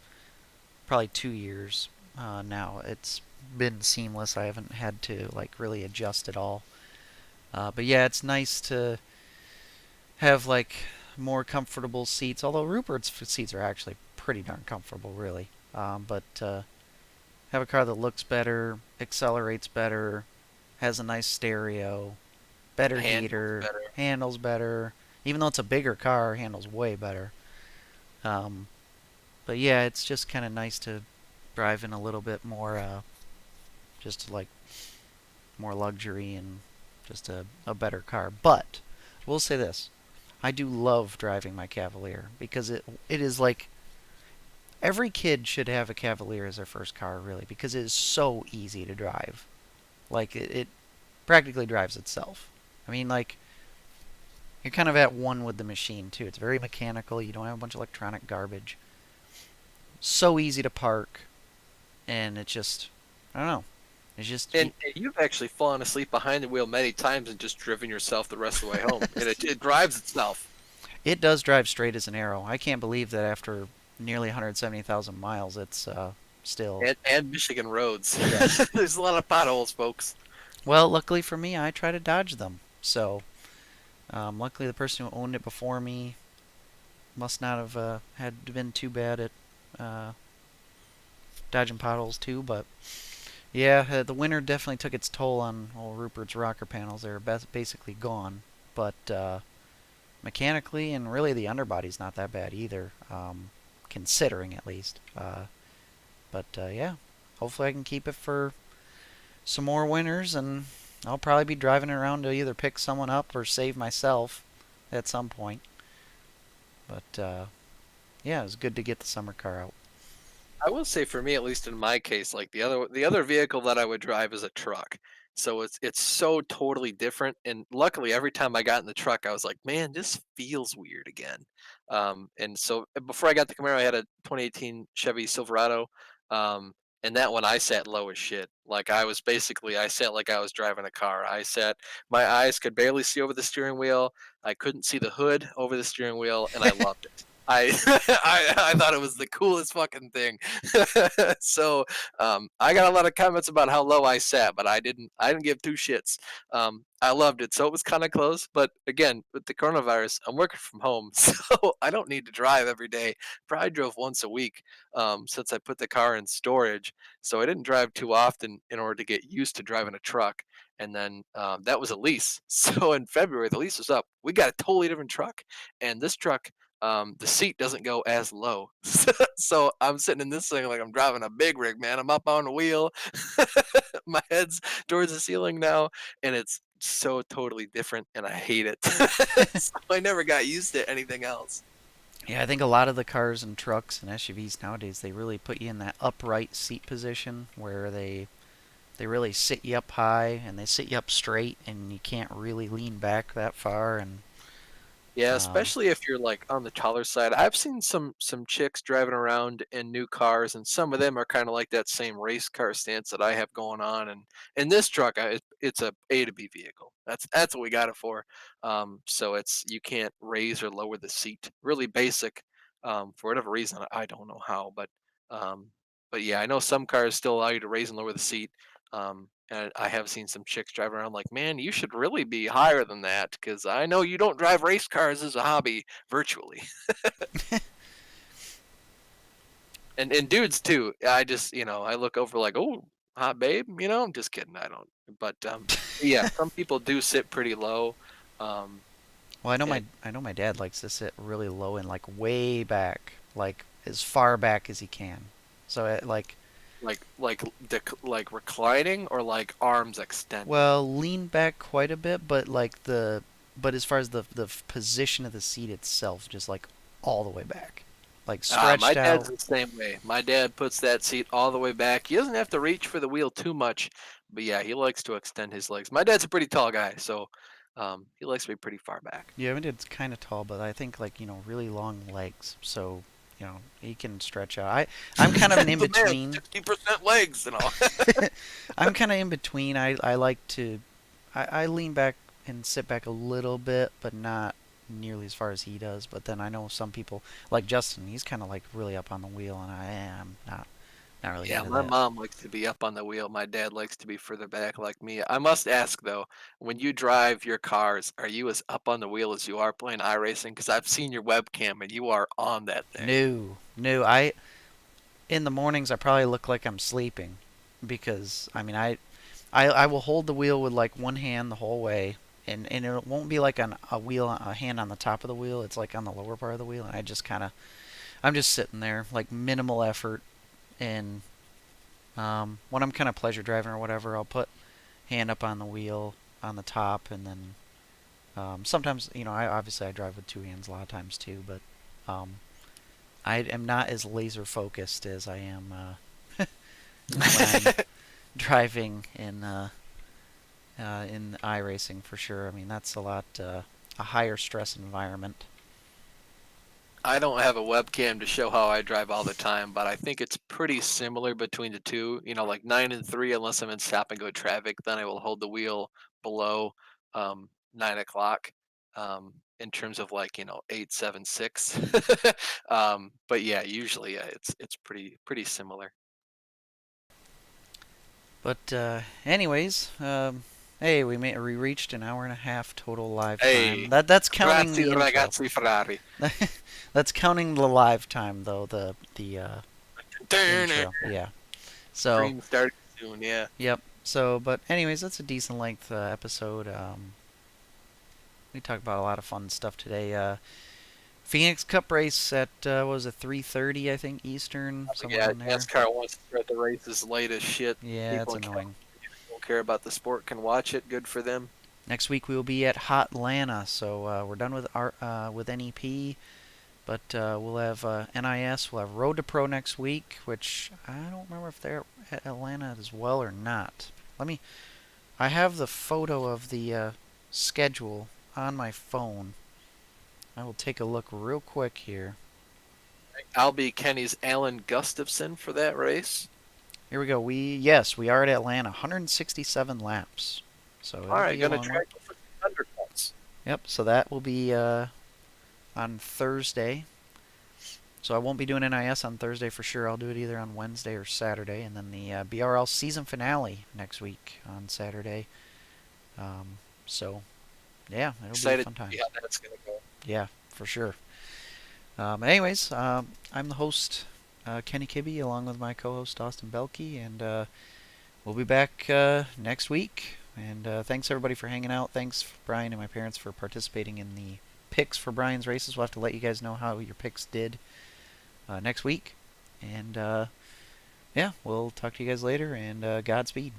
probably 2 years now, it's been seamless. I haven't had to like really adjust at all. But yeah, it's nice to have like more comfortable seats. Although Rupert's seats are actually pretty darn comfortable, really. But have a car that looks better, accelerates better, has a nice stereo, better Handles heater, better. handles better. Even though it's a bigger car, handles way better. Um, but yeah, it's just kind of nice to drive in a little bit more, just like more luxury and just a better car. But we'll say this: I do love driving my Cavalier because it is like every kid should have a Cavalier as their first car, really, because it is so easy to drive. Like it practically drives itself. I mean, like you're kind of at one with the machine too. It's very mechanical. You don't have a bunch of electronic garbage. So easy to park, and it's just I don't know. It's just And you've actually fallen asleep behind the wheel many times and just driven yourself the rest of the way home. And it drives itself. it does drive straight as an arrow. I can't believe that after nearly 170,000 miles, it's still And Michigan roads. yes. There's a lot of potholes, folks. Well, luckily for me, I try to dodge them. So luckily, the person who owned it before me must not have had been too bad at uh, dodging potholes too. But yeah, the winter definitely took its toll on old Rupert's rocker panels. They're basically gone. But mechanically and really the underbody's not that bad either, considering at least. But yeah, hopefully I can keep it for some more winters, and I'll probably be driving it around to either pick someone up or save myself at some point. But yeah, it was good to get the summer car out. I will say for me, at least in my case, like the other vehicle that I would drive is a truck. So it's so totally different. And luckily, every time I got in the truck, I was like, man, this feels weird again. And so before I got the Camaro, I had a 2018 Chevy Silverado. Um, and that one I sat low as shit. Like I sat like I was driving a car. My eyes could barely see over the steering wheel. I couldn't see the hood over the steering wheel, and I loved it. I I thought it was the coolest fucking thing. So I got a lot of comments about how low I sat, but I didn't give two shits. I loved it, so it was kind of close. But again, with the coronavirus, I'm working from home, so I don't need to drive every day. Probably drove once a week since I put the car in storage, so I didn't drive too often in order to get used to driving a truck. And then that was a lease. So in February, the lease was up. We got a totally different truck, and this truck the seat doesn't go as low. So I'm sitting in this thing like I'm driving a big rig, man. I'm up on the wheel. My head's towards the ceiling now, and it's so totally different, and I hate it. So I never got used to anything else. Yeah, I think a lot of the cars and trucks and SUVs nowadays they really put you in that upright seat position where they really sit you up high and they sit you up straight and you can't really lean back that far and Yeah, um, especially if you're like on the taller side. I've seen some chicks driving around in new cars, and some of them are kind of like that same race car stance that I have going on. And in this truck, it's a A to B vehicle. That's what we got it for. So it's you can't raise or lower the seat. Really basic. For whatever reason, I don't know how, um, but yeah, I know some cars still allow you to raise and lower the seat. And I have seen some chicks driving around like, man, you should really be higher than that because I know you don't drive race cars as a hobby virtually. And dudes too. I look over like, oh, hot babe. I'm just kidding. I don't. But yeah, some people do sit pretty low. Um, well, and I know my dad likes to sit really low and like way back, like as far back as he can. So like like reclining or like arms extended. well, lean back quite a bit, but like but as far as the position of the seat itself, just like all the way back, like My stretched dad's out. the same way. My dad puts that seat all the way back. He doesn't have to reach for the wheel too much, but yeah, he likes to extend his legs. My dad's a pretty tall guy, so He likes to be pretty far back. Yeah, I mean it's kind of tall, but I think like really long legs, so he can stretch out. I'm kind of an in The man, between. 60% legs and all. I'm kind of in between. I like to I lean back and sit back a little bit, but not nearly as far as he does. But then I know some people like Justin. He's kind of like really up on the wheel, and I am not really Yeah, into my that. mom likes to be up on the wheel. My dad likes to be further back like me. I must ask though, when you drive your cars, are you as up on the wheel as you are playing iRacing? Because I've seen your webcam and you are on that thing. No, no. I in the mornings I probably look like I'm sleeping because I mean I will hold the wheel with like one hand the whole way, and it won't be like on a hand on the top of the wheel. It's like on the lower part of the wheel, and I'm just sitting there like minimal effort. And when I'm kind of pleasure driving or whatever, I'll put hand up on the wheel on the top, and then sometimes I obviously I drive with two hands a lot of times too, but um, I am not as laser focused as I am when I'm driving in iRacing for sure. I mean, that's a higher stress environment. I don't have a webcam to show how I drive all the time, but I think it's pretty similar between the two. You know, like 9 and 3, unless I'm in stop and go traffic, then I will hold the wheel below 9 o'clock. In terms of like 8, 7, 6. But yeah, usually it's pretty similar. But anyways, hey, we reached an hour and a half total live time. Hey, That's counting grazie the intro. ragazzi Ferrari. That's counting the live time though. The intro. Yeah. So Stream starting soon. Yeah. yep. So but anyways, that's a decent length episode. We talked about a lot of fun stuff today. Phoenix Cup race at what was it 3:30 I think Eastern somewhere Yeah, in there. NASCAR wants to spread the races late as shit. Yeah, People it's in annoying. California who don't care about the sport can watch it. Good for them. Next week we will be at Hotlanta, so we're done with our with NEP, but we'll have NIS. We'll have Road to Pro next week, which I don't remember if they're at Atlanta as well or not. Let me. I have the photo of the schedule on my phone. I will take a look real quick here. I'll be Kenny's Alan Gustafson for that race. Here we go. Yes, we are at Atlanta. 167 laps, so All it'll right, be a gonna long one. try for 100 points. Yep. So that will be on Thursday. So I won't be doing NIS on Thursday for sure. I'll do it either on Wednesday or Saturday, and then the BRL season finale next week on Saturday. So yeah, it'll be a Excited fun to time. see how that's gonna go. Yeah, for sure. Anyways, I'm the host, Kenny Kibbe, along with my co-host Austin Belkey, and we'll be back next week. And thanks everybody for hanging out. Thanks Brian and my parents for participating in the picks for Brian's races. We'll have to let you guys know how your picks did next week. And yeah, we'll talk to you guys later, and Godspeed.